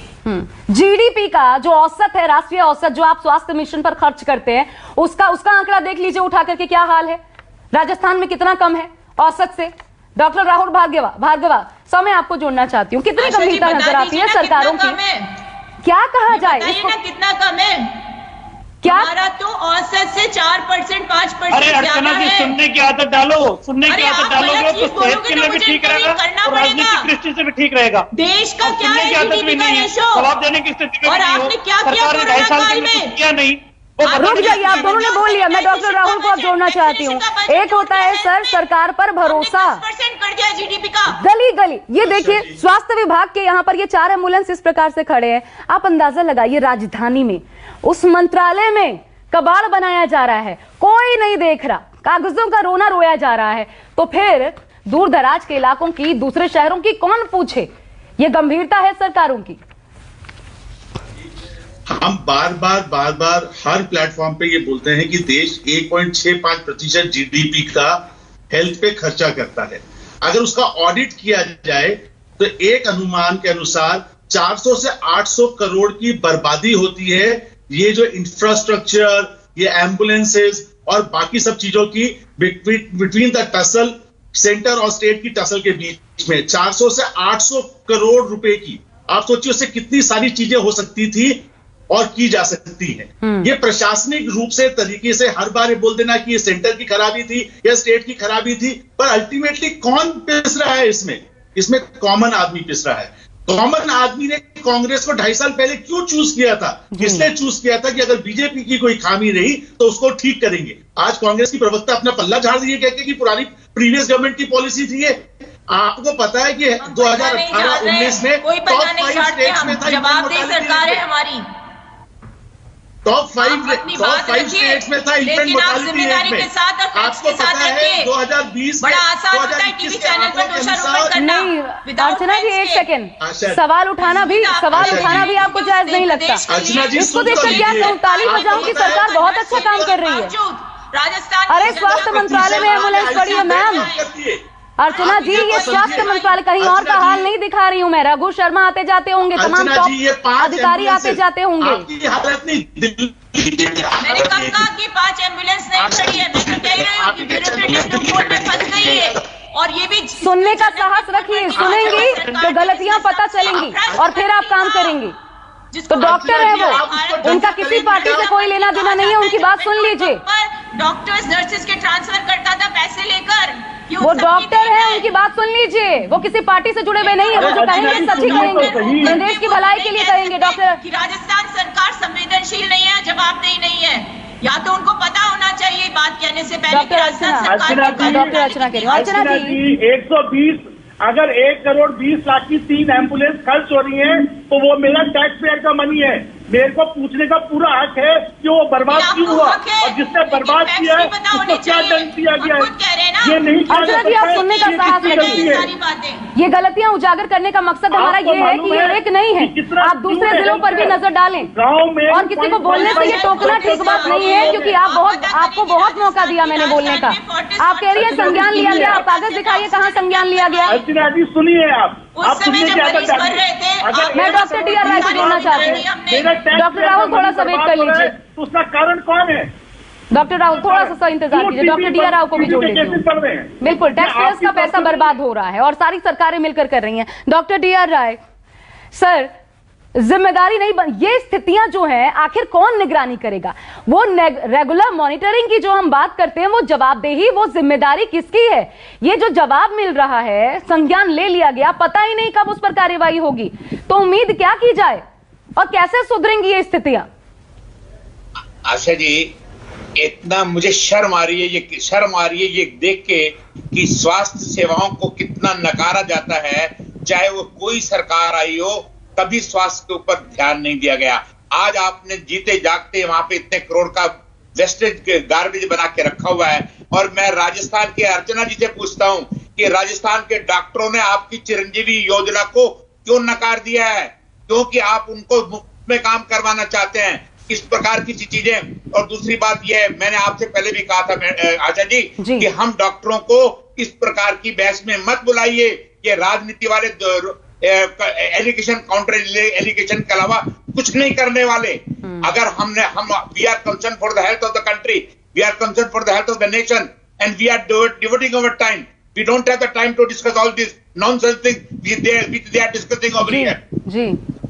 A: जीडीपी का जो औसत है, राष्ट्रीय औसत जो आप स्वास्थ्य मिशन पर खर्च करते हैं, उसका आंकड़ा देख लीजिए उठा करके, क्या हाल है राजस्थान में, कितना कम है औसत से। डॉक्टर राहुल भार्गवा, समय आपको जोड़ना चाहती हूँ, कितनी गंभीरता नजर आती है सरकारों की? क्या कहा जाए इसको?
E: कितना कम है?
A: क्या
E: हमारा तो औसत से 4% 5%।
F: अरे अर्चना जी, सुनने की आदत डालो, सुनने की आदत डालोगे तो सेहत के लिए भी ठीक रहेगा और राजनीतिक दृष्टि से भी ठीक रहेगा।
E: देश का क्या
F: सुनने की आदत भी नहीं है, जवाब देने की स्थिति में नहीं हो। सरकार ने 2.5 साल के अंदर किया नहीं,
A: रुक जाइए, आप दोनों ने बोल लिया। मैं डॉक्टर राहुल को अब जोड़ना चाहती हूँ। एक होता है सर सरकार पर भरोसा,
E: 10% कर दिया जीडीपी का।
A: गली गली ये देखिए स्वास्थ्य विभाग के यहाँ पर ये 4 एम्बुलेंस इस प्रकार से खड़े हैं। आप अंदाजा लगाइए राजधानी में उस मंत्रालय में कबाड़ बनाया जा रहा है, कोई नहीं देख रहा, कागजों का रोना रोया जा रहा है, तो फिर दूर दराज के इलाकों की, दूसरे शहरों की कौन पूछे? ये गंभीरता है सरकारों की।
G: हम बार बार हर प्लेटफॉर्म पे ये बोलते हैं कि देश 1.65% जीडीपी का हेल्थ पे खर्चा करता है। अगर उसका ऑडिट किया जाए तो एक अनुमान के अनुसार 400 से 800 करोड़ की बर्बादी होती है ये जो इंफ्रास्ट्रक्चर, ये एम्बुलेंसेस और बाकी सब चीजों की बिटवीन द टसल, सेंटर और स्टेट की टसल के बीच में 400 से 800 करोड़ रुपए की, आप सोचिए उससे कितनी सारी चीजें हो सकती थी और की जा सकती है। ये प्रशासनिक रूप से तरीके से हर बार ये बोल देना कि ये सेंटर की खराबी थी या स्टेट की खराबी थी, पर अल्टीमेटली कौन पिस रहा है इसमें कॉमन आदमी पिस रहा है। कॉमन आदमी ने कांग्रेस को 2.5 साल पहले क्यों चूज किया था? इसलिए चूज किया था कि अगर बीजेपी की कोई खामी रही तो उसको ठीक करेंगे। आज कांग्रेस की प्रवक्ता अपना पल्ला झाड़ रही है कहकर कि पुरानी प्रीवियस गवर्नमेंट की पॉलिसी थी ये। आपको पता है कि 2018-19 में टॉप 5 स्टेट्स में था,
E: जवाबदेही सरकार है हमारी,
G: टॉप 5 स्टेट्स में था इन्फेंट मोर्टालिटी रेट में। आपको पता है 2020
E: बड़ा आसान होता है टीवी चैनल पर दोषारोपण करना।
A: नहीं अर्चना जी एक सेकंड, सवाल उठाना भी आपको जायज नहीं लगता? इसको देखकर क्या कहूं, ताली बजाऊं कि सरकार बहुत अच्छा काम कर रही है।
E: राजस्थान,
A: अरे स्वास्थ्य मंत्रालय में एम्बुलेंस पड़ी है मैम। अर्चना जी ये स्वास्थ्य मंत्रालय, कहीं और का हाल नहीं दिखा रही हूँ मैं। रघु शर्मा आते जाते होंगे, तमाम टॉप अधिकारी आते जाते होंगे।
E: मैंने कब कहा कि 5 एम्बुलेंस नहीं खड़ी है? मैं तो कह रही हूँ कि ब्यूरोक्रेटिक लूपहोल में फंस गई है। और ये भी
A: सुनने का साहस रखिए, सुनेंगी तो गलतियां पता चलेंगी और फिर आप काम करेंगी। तो डॉक्टर है वो, उनका किसी पार्टी से कोई लेना देना नहीं है, उनकी बात सुन लीजिए।
E: डॉक्टर्स नर्सेज के ट्रांसफर करता था पैसे लेकर,
A: वो डॉक्टर है, उनकी बात सुन लीजिए। वो किसी पार्टी से जुड़े हुए नहीं है, वो जो कहेंगे सच ही कहेंगे, प्रदेश की भलाई के लिए कहेंगे। डॉक्टर
E: राजस्थान सरकार संवेदनशील नहीं है, जवाबदेही नहीं है, या तो उनको पता होना चाहिए बात कहने से पहले।
A: डॉक्टर अर्चना कह रही हूँ। अर्चना जी
H: 120 अगर 1 करोड़ 20 लाख की 3 एम्बुलेंस खर्च हो रही है तो वो मेरा टैक्स पेयर का मनी है। मेरे को पूछने का पूरा हक है कि वो बर्बाद क्यों हुआ और जिसने बर्बाद किया है उसको क्या दंड दिया गया है। ये नहीं
A: अर्चना जी आप सुनने का साहस रखिए। ये गलतियां उजागर करने का मकसद हमारा ये है कि ये एक नहीं है, आप दूसरे जिलों पर भी नजर डालें। और किसी को बोलने से ये टोकना ठीक बात नहीं है, क्योंकि आपको बहुत मौका दिया मैंने बोलने का। आप कह रही है संज्ञान लिया गया, आप कागज दिखाइए कहाँ संज्ञान लिया गया।
H: अर्चना जी सुनिए, आप सुनने की आदत
E: डालिए।
A: मैं डॉक्टर टी.आर. राय को जोड़ना चाहती हूँ। डॉक्टर राहुल थोड़ा सा वेट कर लीजिए।
H: उसका कारण कौन है?
A: डॉक्टर राहुल थोड़ा सा इंतजार कीजिए, डॉक्टर टी.आर. राव को भी जोड़ लेती हूँ। बिल्कुल, टैक्स पेयर्स का पैसा बर्बाद हो रहा है और सारी सरकारें मिलकर कर रही हैं। Doctor TR. राय सर, जिम्मेदारी नहीं ये स्थितियां जो हैं आखिर कौन निगरानी करेगा? वो रेगुलर मॉनिटरिंग की जो हम बात करते हैं, वो जवाबदेही, वो जिम्मेदारी किसकी है? ये जो जवाब मिल रहा है, संज्ञान ले लिया गया, पता ही नहीं कब उस पर कार्रवाई होगी, तो उम्मीद क्या की जाए और कैसे सुधरेंगी ये स्थितियां?
I: आशा जी, इतना मुझे शर्म आ रही है ये देख के कि स्वास्थ्य सेवाओं को कितना नकारा जाता है। चाहे वो कोई सरकार आई हो, कभी स्वास्थ्य के ऊपर ध्यान नहीं दिया गया। आज आपने जीते जागते वहां पे इतने करोड़ का वेस्टेज गार्बेज बना के रखा हुआ है। और मैं राजस्थान के अर्चना जी से पूछता हूं कि राजस्थान के डॉक्टरों ने आपकी चिरंजीवी योजना को क्यों नकार दिया है? क्योंकि आप उनको मुफ्त में काम करवाना चाहते हैं। इस प्रकार की चीजें। और दूसरी बात यह है, मैंने आपसे पहले भी कहा था आशा जी कि हम डॉक्टरों को इस प्रकार की बहस में मत बुलाइए। ये राजनीति वाले एलिगेशन, काउंटर एलिगेशन के अलावा कुछ नहीं करने वाले। अगर हम we are concern for the health of the country, we are concern for the health of the nation and we are devoting our time. We don't have the time to discuss all this nonsense thing they are discussing over here.
A: जी।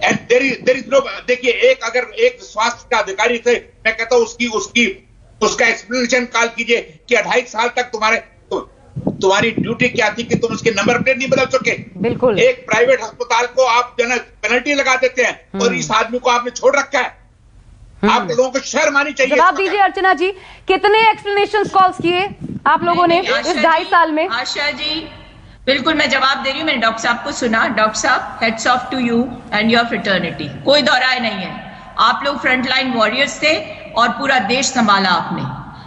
I: And there is no, देखिए अगर एक स्वास्थ्य का अधिकारी थे, मैं कहता हूँ उसका एक्सप्लेनेशन कॉल कीजिए कि 2.5 साल तक तुम्हारी ड्यूटी क्या थी कि तुम उसके नंबर प्लेट नहीं बदल सके।
A: बिल्कुल।
I: एक प्राइवेट अस्पताल को आप पेनल्टी लगा देते हैं और इस आदमी को आपने छोड़ रखा है। आप लोगों को शर्म आनी चाहिए।
A: जवाब दीजिए अर्चना जी, कितने एक्सप्लेनेशन कॉल्स किए आप लोगों ने इस 2.5 साल में?
E: आशा जी बिल्कुल मैं जवाब दे रही हूँ। मैंने डॉक्टर साहब को सुना। डॉक्टर साहब, hats off to you and your fraternity, कोई दौराय नहीं है। आप लोग फ्रंटलाइन वॉरियर्स थे और पूरा देश संभाला आपने।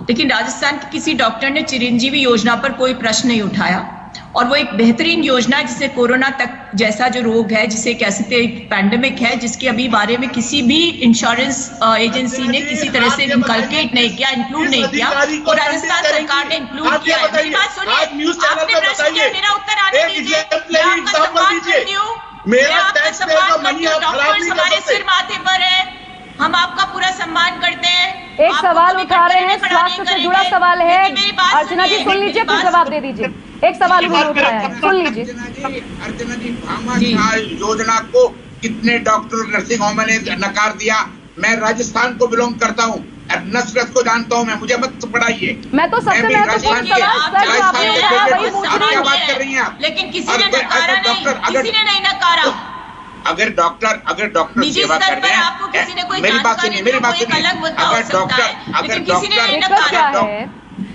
E: लेकिन राजस्थान के किसी डॉक्टर ने चिरंजीवी योजना पर कोई प्रश्न नहीं उठाया, और वो एक बेहतरीन योजना है जिसे कोरोना तक जैसा जो रोग है, जिसे कह सकते हैं पैंडेमिक है, जिसके अभी बारे में किसी भी इंश्योरेंस एजेंसी ने किसी तरह से इनकलकेट नहीं किया, इंक्लूड नहीं किया, और राजस्थान सरकार ने इंक्लूड किया है। मेरी बात सुनिए, आपने प्रश्न किया, मेरा उत्तर आने दीजिए। मैं आपका सम्मान करती हूँ, मैं आपका सम्मान करती हूँ। डॉक्टर्स हमारे सिर माथे पर है, हम आपका पूरा सम्मान करते हैं।
A: एक सवाल उठा रहे हैं, स्वास्थ्य से जुड़ा सवाल है। अर्चना जी सुन लीजिए, फिर जवाब दे दीजिए। एक सवाल उन्होंने उठाया है, सुन लीजिए।
I: अर्चना जी, भामाशाह योजना को कितने डॉक्टर नर्सिंग होम ने नकार दिया? मैं राजस्थान को बिलोंग करता हूँ, नस्बत को जानता हूँ मैं, मुझे मत पढ़ाइए।
A: मैं तो सबसे महत्वपूर्ण सवाल
I: आप क्या बात कर रही हैं आप?
E: लेकिन किसी ने नकारा नहीं, किसी ने नहीं नकारा।
I: अगर डॉक्टर सेवा कर रहे हैं, मेरी बात सुनिए,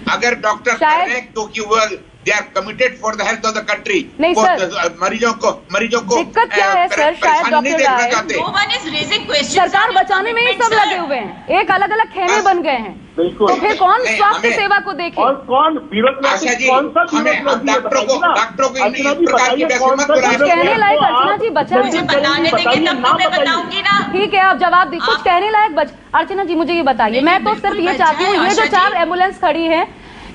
I: अगर डॉक्टर कर रहे हैं क्योंकि वो they are committed for the health of the country, मरीजों को
A: दिक्कत क्या है सर? शायद डॉक्टर सरकार बचाने में ही सब लगे हुए हैं, एक अलग अलग खेमे बन गए हैं, तो फिर कौन स्वास्थ्य सेवा को देखे?
H: और कौन
A: कहने लायक अर्चना जी बचा है?
E: बताने देंगे तब तो मैं बताऊंगी ना।
A: ठीक है, आप जवाब दीजिए। कुछ कहने लायक अर्चना जी मुझे ये बताइए, मैं तो सिर्फ ये चाहती हूँ, ये जो 4 एम्बुलेंस खड़ी है,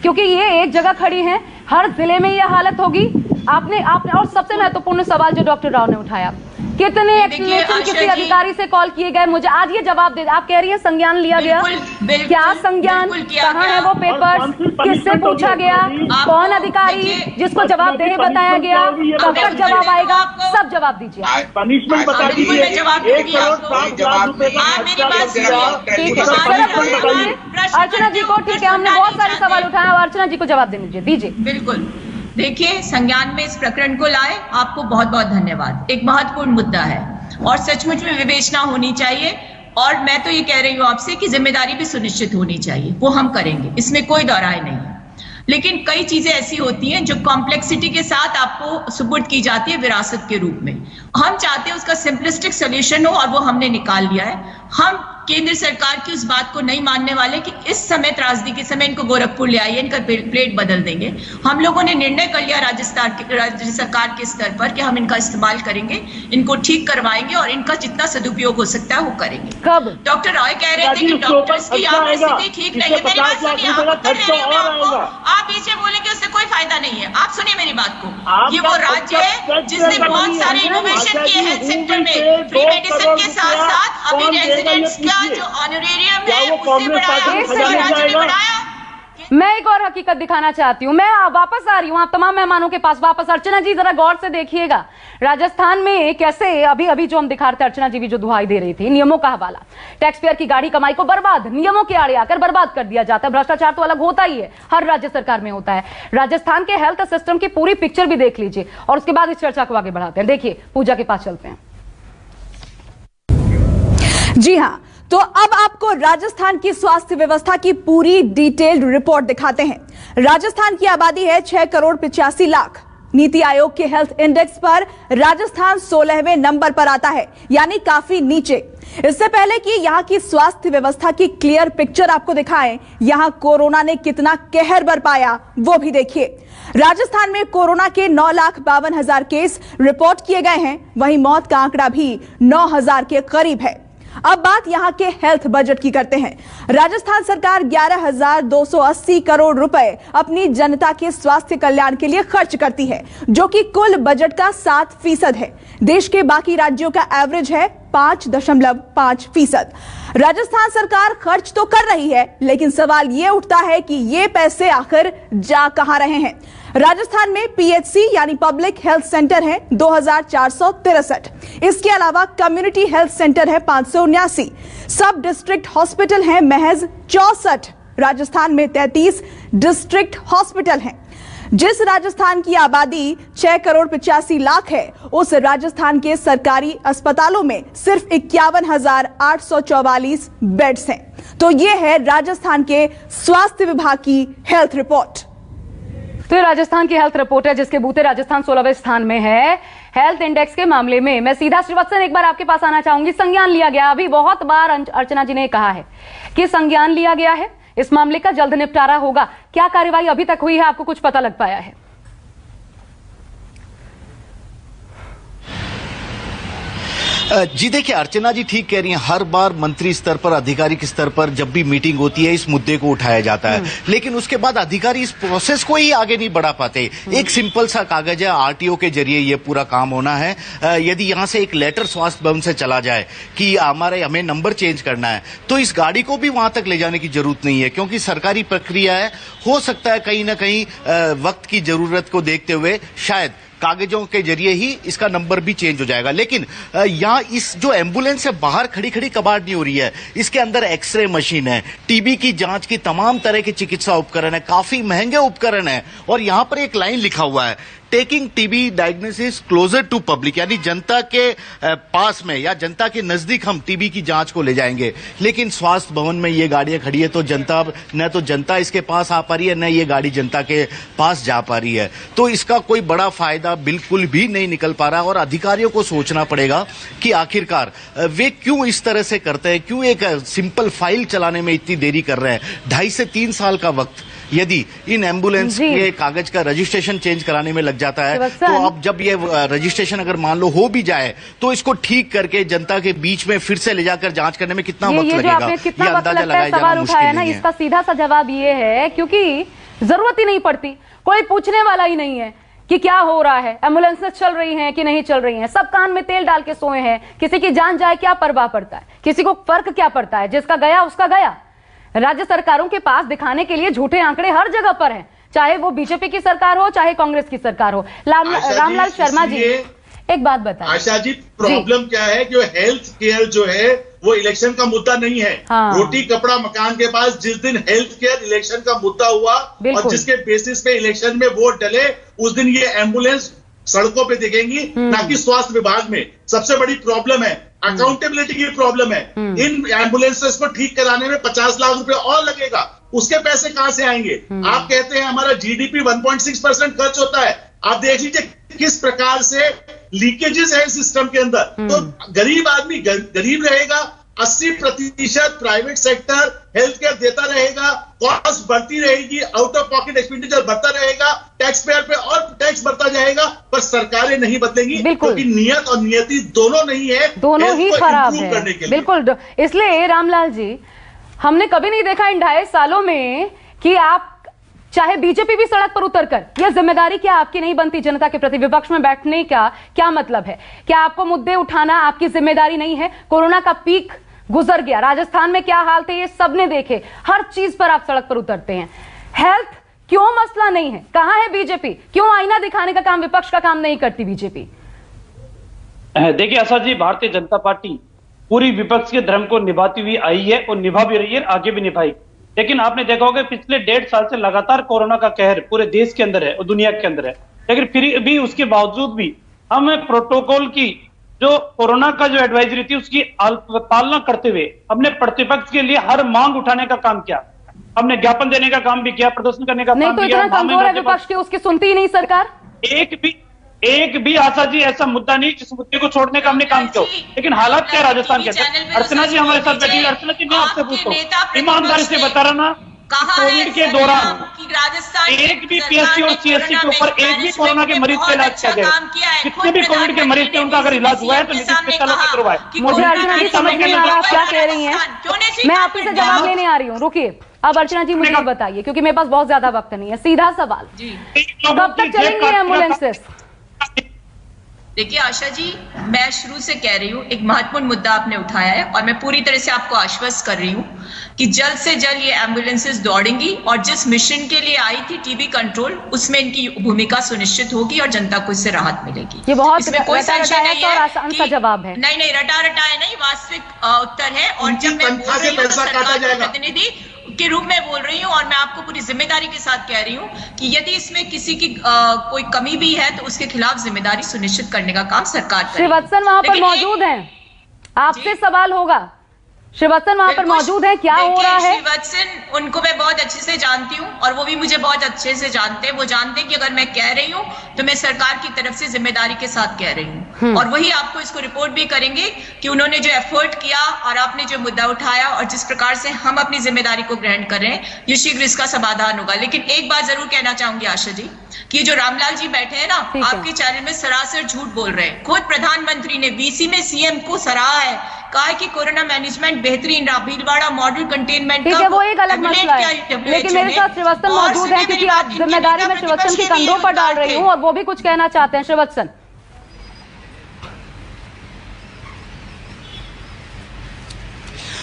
A: क्योंकि ये एक जगह खड़ी है, हर जिले में ये हालत होगी। आपने और सबसे महत्वपूर्ण सवाल जो डॉक्टर राव ने उठाया, कितने एक्सप्लेनेशन किसी अधिकारी से कॉल किए गए? मुझे आज ये जवाब दे। आप कह रही है संज्ञान लिया गया, क्या संज्ञान? कहाँ है वो पेपर्स? किससे पूछा गया? कौन अधिकारी जिसको जवाबदेह बताया गया? कब तक जवाब आएगा? सब जवाब दीजिए।
H: पनिशमेंट बता दीजिए।
A: अर्चना जी को, ठीक है, हमने बहुत सारे सवाल उठाए, अर्चना जी को जवाब देने दीजिए।
E: बिल्कुल, देखिए संज्ञान में इस प्रकरण को लाए, आपको बहुत बहुत धन्यवाद। एक महत्वपूर्ण मुद्दा है और सचमुच में विवेचना होनी चाहिए, और मैं तो ये कह रही हूँ आपसे कि जिम्मेदारी भी सुनिश्चित होनी चाहिए, वो हम करेंगे, इसमें कोई दौराय नहीं है। लेकिन कई चीजें ऐसी होती हैं जो कॉम्प्लेक्सिटी के साथ आपको सुपुर्द की जाती है विरासत के रूप में। हम चाहते हैं उसका सिंपलिस्टिक सोल्यूशन हो, और वो हमने निकाल लिया है। हम केंद्र सरकार की उस बात को नहीं मानने वाले कि इस समय त्रासदी के समय इनको गोरखपुर ले आइए, इनका प्लेट बदल देंगे। हम लोगों ने निर्णय कर लिया राज्य सरकार के स्तर पर कि हम इनका इस्तेमाल करेंगे, इनको ठीक करवाएंगे, और इनका जितना सदुपयोग हो सकता है वो करेंगे।
A: कब?
E: डॉक्टर रॉय कह रहे थे कि डॉक्टर्स की यहाँ स्थिति ठीक नहीं है। मेरी बात सुनिए, आप उत्तर दे रहे हो आपको, आप पीछे बोलेंगे उससे कोई फायदा नहीं है। आप सुनिए मेरी बात को, ये वो राज्य है जिसने बहुत सारे इनोवेशन किए हेल्थ सेक्टर में, फ्री मेडिसिन के साथ साथ अभी रेजिडेंट्स का जो ऑनरेरियम है उससे बढ़ाया।
A: मैं एक और हकीकत दिखाना चाहती हूँ, मैं वापस आ रही हूँ आप तमाम मेहमानों के पास वापस। अर्चना जी जरा गौर से देखिएगा, राजस्थान में कैसे अभी जो हम दिखा रहे थे, अर्चना जी भी जो दुहाई दे रही थी, नियमों का हवाला, टैक्स पेयर की गाड़ी कमाई को बर्बाद, नियमों के आड़े आकर बर्बाद कर दिया जाता है। भ्रष्टाचार तो अलग होता ही है, हर राज्य सरकार में होता है। राजस्थान के हेल्थ सिस्टम की पूरी पिक्चर भी देख लीजिए, और उसके बाद इस चर्चा को आगे बढ़ाते हैं। देखिए, पूजा के पास चलते हैं।
J: जी हाँ, तो अब आपको राजस्थान की स्वास्थ्य व्यवस्था की पूरी डिटेल्ड रिपोर्ट दिखाते हैं। राजस्थान की आबादी है 6 करोड़ 85 लाख। नीति आयोग के हेल्थ इंडेक्स पर राजस्थान 16वें नंबर पर आता है, यानी काफी नीचे। इससे पहले कि यहां की स्वास्थ्य व्यवस्था की क्लियर पिक्चर आपको दिखाएं, यहां कोरोना ने कितना कहर बरपाया वो भी देखिए। राजस्थान में कोरोना के 9,52,000 केस रिपोर्ट किए गए हैं, वहीं मौत का आंकड़ा भी 9,000 के करीब है। अब बात यहां के हेल्थ बजट की करते हैं। राजस्थान सरकार 11,280 करोड़ रुपए अपनी जनता के स्वास्थ्य कल्याण के लिए खर्च करती है, जो कि कुल बजट का 7% है। देश के बाकी राज्यों का एवरेज है 5.5%। राजस्थान सरकार खर्च तो कर रही है, लेकिन सवाल यह उठता है कि ये पैसे आखिर जा कहां रहे हैं। राजस्थान में पीएचसी यानी पब्लिक हेल्थ सेंटर है 2,463। इसके अलावा कम्युनिटी हेल्थ सेंटर है 579। सब डिस्ट्रिक्ट हॉस्पिटल है महज 64। राजस्थान में 33 डिस्ट्रिक्ट हॉस्पिटल हैं। जिस राजस्थान की आबादी 6 करोड़ 85 लाख है, उस राजस्थान के सरकारी अस्पतालों में सिर्फ 51,844 बेड्स हैं। तो ये है राजस्थान के स्वास्थ्य विभाग की हेल्थ रिपोर्ट।
A: तो ये राजस्थान की हेल्थ रिपोर्ट है, जिसके बूते राजस्थान 16वें स्थान में है हेल्थ इंडेक्स के मामले में। मैं सीधा श्रीवत्सन एक बार आपके पास आना चाहूंगी। संज्ञान लिया गया, अभी बहुत बार अर्चना जी ने कहा है कि संज्ञान लिया गया है, इस मामले का जल्द निपटारा होगा। क्या कार्यवाही अभी तक हुई है, आपको कुछ पता लग पाया है?
C: जी देखिए, अर्चना जी ठीक कह रही हैं। हर बार मंत्री स्तर पर, आधिकारिक स्तर पर जब भी मीटिंग होती है, इस मुद्दे को उठाया जाता है, लेकिन उसके बाद अधिकारी इस प्रोसेस को ही आगे नहीं बढ़ा पाते। एक सिंपल सा कागज है, आरटीओ के जरिए ये पूरा काम होना है। यदि यहाँ से एक लेटर स्वास्थ्य भवन से चला जाए कि हमें नंबर चेंज करना है, तो इस गाड़ी को भी वहां तक ले जाने की जरूरत नहीं है, क्योंकि सरकारी प्रक्रिया है। हो सकता है कहीं ना कहीं वक्त की जरूरत को देखते हुए शायद कागजों के जरिए ही इसका नंबर भी चेंज हो जाएगा। लेकिन यहाँ इस जो एम्बुलेंस है बाहर खड़ी खड़ी कबाड़ नहीं हो रही है, इसके अंदर एक्सरे मशीन है, टीबी की जांच की तमाम तरह के चिकित्सा उपकरण है, काफी महंगे उपकरण है। और यहाँ पर एक लाइन लिखा हुआ है, taking TB diagnosis closer to public, यानी जनता के पास में या जनता के नजदीक हम टीबी की जांच को ले जाएंगे। लेकिन स्वास्थ्य भवन में ये गाड़ियां खड़ी है, तो जनता इसके पास आ पा रही है, न ये गाड़ी जनता के पास जा पा रही है। तो इसका कोई बड़ा फायदा बिल्कुल भी नहीं निकल पा रहा। और अधिकारियों को सोचना पड़ेगा कि आखिरकार वे क्यों इस तरह से करते हैं, क्यों एक सिंपल फाइल चलाने में इतनी देरी कर रहे हैं। 2.5 से 3 साल का वक्त यदि इन एम्बुलेंस के कागज का रजिस्ट्रेशन चेंज कराने में लग जाता है, तो अब जब ये रजिस्ट्रेशन अगर मान लो हो भी जाए, तो इसको ठीक करके जनता के बीच में फिर से ले जाकर जांच करने में कितना वक्त लगेगा, ये अंदाजा लगाया जाना मुश्किल नहीं है।
A: इसका सीधा सा जवाब ये है, क्योंकि जरूरत ही नहीं पड़ती, कोई पूछने वाला ही नहीं है कि क्या हो रहा है, एम्बुलेंसेस चल रही हैं कि नहीं चल रही हैं। सब कान में तेल डाल के सोए हैं, किसी की जान जाए क्या परवाह पड़ता है, किसी को फर्क क्या पड़ता है, जिसका गया उसका गया। राज्य सरकारों के पास दिखाने के लिए झूठे आंकड़े हर जगह पर हैं, चाहे वो बीजेपी की सरकार हो चाहे कांग्रेस की सरकार हो। रामलाल शर्मा जी एक बात बताइए।
G: आशा जी, प्रॉब्लम क्या है कि हेल्थ केयर जो है वो इलेक्शन का मुद्दा नहीं है। हाँ। रोटी कपड़ा मकान के पास जिस दिन हेल्थ केयर इलेक्शन का मुद्दा हुआ और जिसके बेसिस पे इलेक्शन में वोट डले, उस दिन ये एम्बुलेंस सड़कों पे दिखेंगी, ना कि स्वास्थ्य विभाग में। सबसे बड़ी प्रॉब्लम है अकाउंटेबिलिटी की प्रॉब्लम है। इन एम्बुलेंसेस को ठीक कराने में 50 लाख रुपए और लगेगा, उसके पैसे कहां से आएंगे? आप कहते हैं हमारा जीडीपी 1.6% खर्च होता है। आप देख लीजिए किस प्रकार से लीकेजेस है सिस्टम के अंदर। तो गरीब आदमी गरीब रहेगा, 80% प्राइवेट सेक्टर हेल्थ केयर देता रहेगा, कॉस्ट बढ़ती रहेगी, आउट ऑफ पॉकेट एक्सपेंडिचर बढ़ता रहेगा, टैक्स पेयर पे और टैक्स बढ़ता जाएगा, पर सरकारें नहीं बदलेंगी, क्योंकि नियत और नियति दोनों नहीं है,
A: दोनों ही खराब है। बिल्कुल, इसलिए रामलाल जी, हमने कभी नहीं देखा इन 2.5 सालों में कि आप चाहे बीजेपी भी सड़क पर उतरकर, यह जिम्मेदारी क्या आपकी नहीं बनती जनता के प्रति? विपक्ष में बैठने का क्या मतलब है? क्या आपको मुद्दे उठाना आपकी जिम्मेदारी नहीं है? कोरोना का पीक गुजर गया, राजस्थान में क्या हाल थे ये सबने देखे, हर चीज पर आप सड़क पर उतरते हैं। हेल्थ क्यों मसला नहीं है? कहां है बीजेपी? क्यों आईना दिखाने का काम विपक्ष का काम नहीं करती बीजेपी?
F: देखिए आशा जी, भारतीय जनता पार्टी पूरी विपक्ष के धर्म को निभाती हुई आई है और निभा भी रही है, आगे भी निभाएगी। लेकिन आपने देखा होगा पिछले 1.5 साल से लगातार कोरोना का कहर पूरे देश के अंदर है और दुनिया के अंदर है, लेकिन फिर भी उसके बावजूद भी हम प्रोटोकॉल की जो कोरोना का जो एडवाइजरी थी उसकी पालना करते हुए हमने प्रतिपक्ष के लिए हर मांग उठाने का काम किया, हमने ज्ञापन देने का काम भी किया, प्रदर्शन करने का काम किया।
A: नहीं तो इतना कमजोर है विपक्ष की, उसकी सुनती ही नहीं सरकार।
F: एक भी आशा जी ऐसा मुद्दा नहीं जिस मुद्दे को छोड़ने का हमने काम किया। लेकिन हालात क्या राजस्थान के अंदर? अर्चना जी हमारे साथ बैठी। अर्चना जी, मैं आपसे पूछता हूँ, ईमानदारी से बता रहा ना, कोविड के दौरान एक भी पीएससी और सीएससी के ऊपर एक भी कोरोना के मरीज का इलाज किया गया? जितने भी कोविड के मरीज थे उनका अगर इलाज हुआ है तो निजी अस्पतालों में करवाए।
A: मुझे अर्चना जी समझ में आ रहा है क्या कह रही हैं, मैं आप ही से जवाब लेने आ रही हूँ। रुकिए, अब अर्चना जी मुझे बताइए, क्योंकि मेरे पास बहुत ज्यादा वक्त नहीं है। सीधा सवाल, कब तक चलेंगे एम्बुलेंसेस?
E: देखिए आशा जी, मैं शुरू से कह रही हूँ, एक महत्वपूर्ण मुद्दा आपने उठाया है और मैं पूरी तरह से आपको आश्वस्त कर रही हूँ कि जल्द से जल्द ये एम्बुलेंसेस दौड़ेंगी और जिस मिशन के लिए आई थी टीबी कंट्रोल, उसमें इनकी भूमिका सुनिश्चित होगी और जनता को इससे राहत मिलेगी।
A: ये बहुत कोई संशय नहीं है, आसान सा जवाब है।
E: नहीं, रटा रटाया नहीं, वास्तविक उत्तर है। और जब मैं बोल रही हूँ सरकार के प्रतिनिधि के रूप में बोल रही हूँ और मैं आपको पूरी जिम्मेदारी के साथ कह रही हूँ कि यदि इसमें किसी की कोई कमी भी है तो उसके खिलाफ जिम्मेदारी सुनिश्चित करने का काम सरकार करेगी।
A: श्रीवत्सन वहां पर मौजूद हैं, आपसे सवाल होगा। श्रीवत्सन वहां पर मौजूद है, क्या हो रहा है?
E: श्रीवत्सन उनको मैं बहुत अच्छे से जानती हूँ और वो भी मुझे बहुत अच्छे से जानते हैं। वो जानते हैं कि अगर मैं कह रही हूँ तो मैं सरकार की तरफ से जिम्मेदारी के साथ कह रही हूँ और वही आपको इसको रिपोर्ट भी करेंगे कि उन्होंने जो एफर्ट किया और आपने जो मुद्दा उठाया और जिस प्रकार से हम अपनी जिम्मेदारी को ग्रहण कर रहे हैं, ये शीघ्र इसका समाधान होगा। लेकिन एक बात जरूर कहना चाहूंगी आशा जी कि जो रामलाल जी बैठे हैं ना, आपके चैनल में सरासर झूठ बोल रहे हैं। खुद प्रधानमंत्री ने वीसी में सीएम को सराहा है, कहा है कि कोरोना मैनेजमेंट बेहतरीन रहा, भीलवाड़ा मॉडल कंटेनमेंट
A: ठीक है, वो एक अलग मसला है। लेकिन मेरे साथ श्रीवत्सन मौजूद है क्योंकि आप जिम्मेदारी में श्रीवत्सन के कंधों पर डाल रही हूँ और वो भी कुछ कहना चाहते हैं। श्रीवत्सन,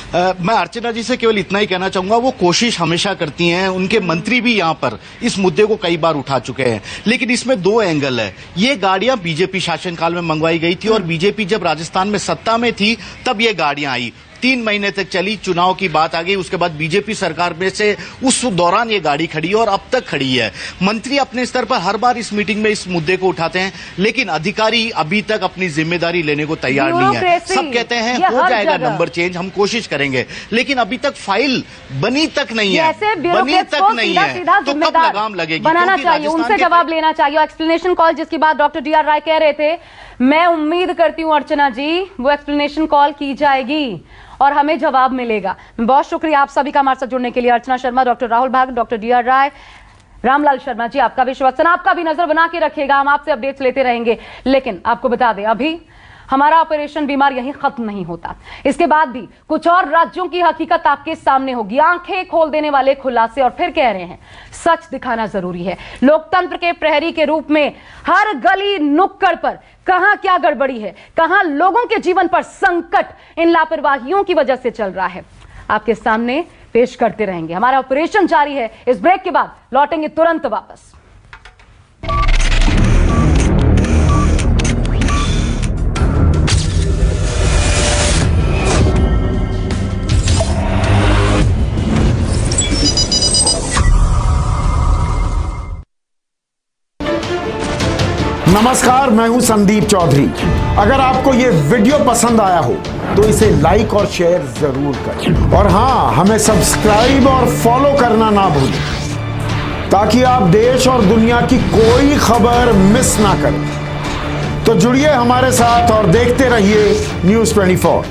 C: मैं अर्चना जी से केवल इतना ही कहना चाहूंगा, वो कोशिश हमेशा करती हैं, उनके मंत्री भी यहां पर इस मुद्दे को कई बार उठा चुके हैं, लेकिन इसमें दो एंगल है। ये गाड़ियां बीजेपी शासनकाल में मंगवाई गई थी और बीजेपी जब राजस्थान में सत्ता में थी तब ये गाड़ियां आई, 3 महीने तक चली, चुनाव की बात आ गई, उसके बाद बीजेपी सरकार में से उस दौरान ये गाड़ी खड़ी है और अब तक खड़ी है। मंत्री अपने स्तर पर हर बार इस मीटिंग में इस मुद्दे को उठाते हैं, लेकिन अधिकारी अभी तक अपनी जिम्मेदारी लेने को तैयार नहीं है। सब कहते हैं हो जाएगा नंबर चेंज, हम कोशिश करेंगे, लेकिन अभी तक फाइल बनी तक नहीं है, बनी तक नहीं है, तो कब लगाम लगेगी?
A: बनाना चाहिए, उनसे जवाब लेना चाहिए। एक्सप्लेनेशन कॉल जिसकी बात डॉक्टर डी आर राय कह रहे थे, मैं उम्मीद करती हूं अर्चना जी वो एक्सप्लेनेशन कॉल की जाएगी और हमें जवाब मिलेगा। बहुत शुक्रिया आप सभी का हमारे साथ जुड़ने के लिए। अर्चना शर्मा, डॉक्टर राहुल भाग, डॉक्टर डी आर राय, रामलाल शर्मा जी, आपका भी श्रीवत्सन, आपका भी नजर बना के रखिएगा, हम आपसे अपडेट्स लेते रहेंगे। लेकिन आपको बता दें, अभी हमारा ऑपरेशन बीमार यहीं खत्म नहीं होता। इसके बाद भी कुछ और राज्यों की हकीकत आपके सामने होगी। आंखें खोल देने वाले खुलासे, और फिर कह रहे हैं सच दिखाना जरूरी है। लोकतंत्र के प्रहरी के रूप में हर गली नुक्कड़ पर कहां क्या गड़बड़ी है, कहां लोगों के जीवन पर संकट इन लापरवाहियों की वजह से चल रहा है, आपके सामने पेश करते रहेंगे। हमारा ऑपरेशन जारी है। इस ब्रेक के बाद लौटेंगे तुरंत वापस।
K: नमस्कार, मैं हूं संदीप चौधरी। अगर आपको ये वीडियो पसंद आया हो तो इसे लाइक और शेयर जरूर करें, और हां, हमें सब्सक्राइब और फॉलो करना ना भूलें ताकि आप देश और दुनिया की कोई खबर मिस ना करें। तो जुड़िए हमारे साथ और देखते रहिए News 24।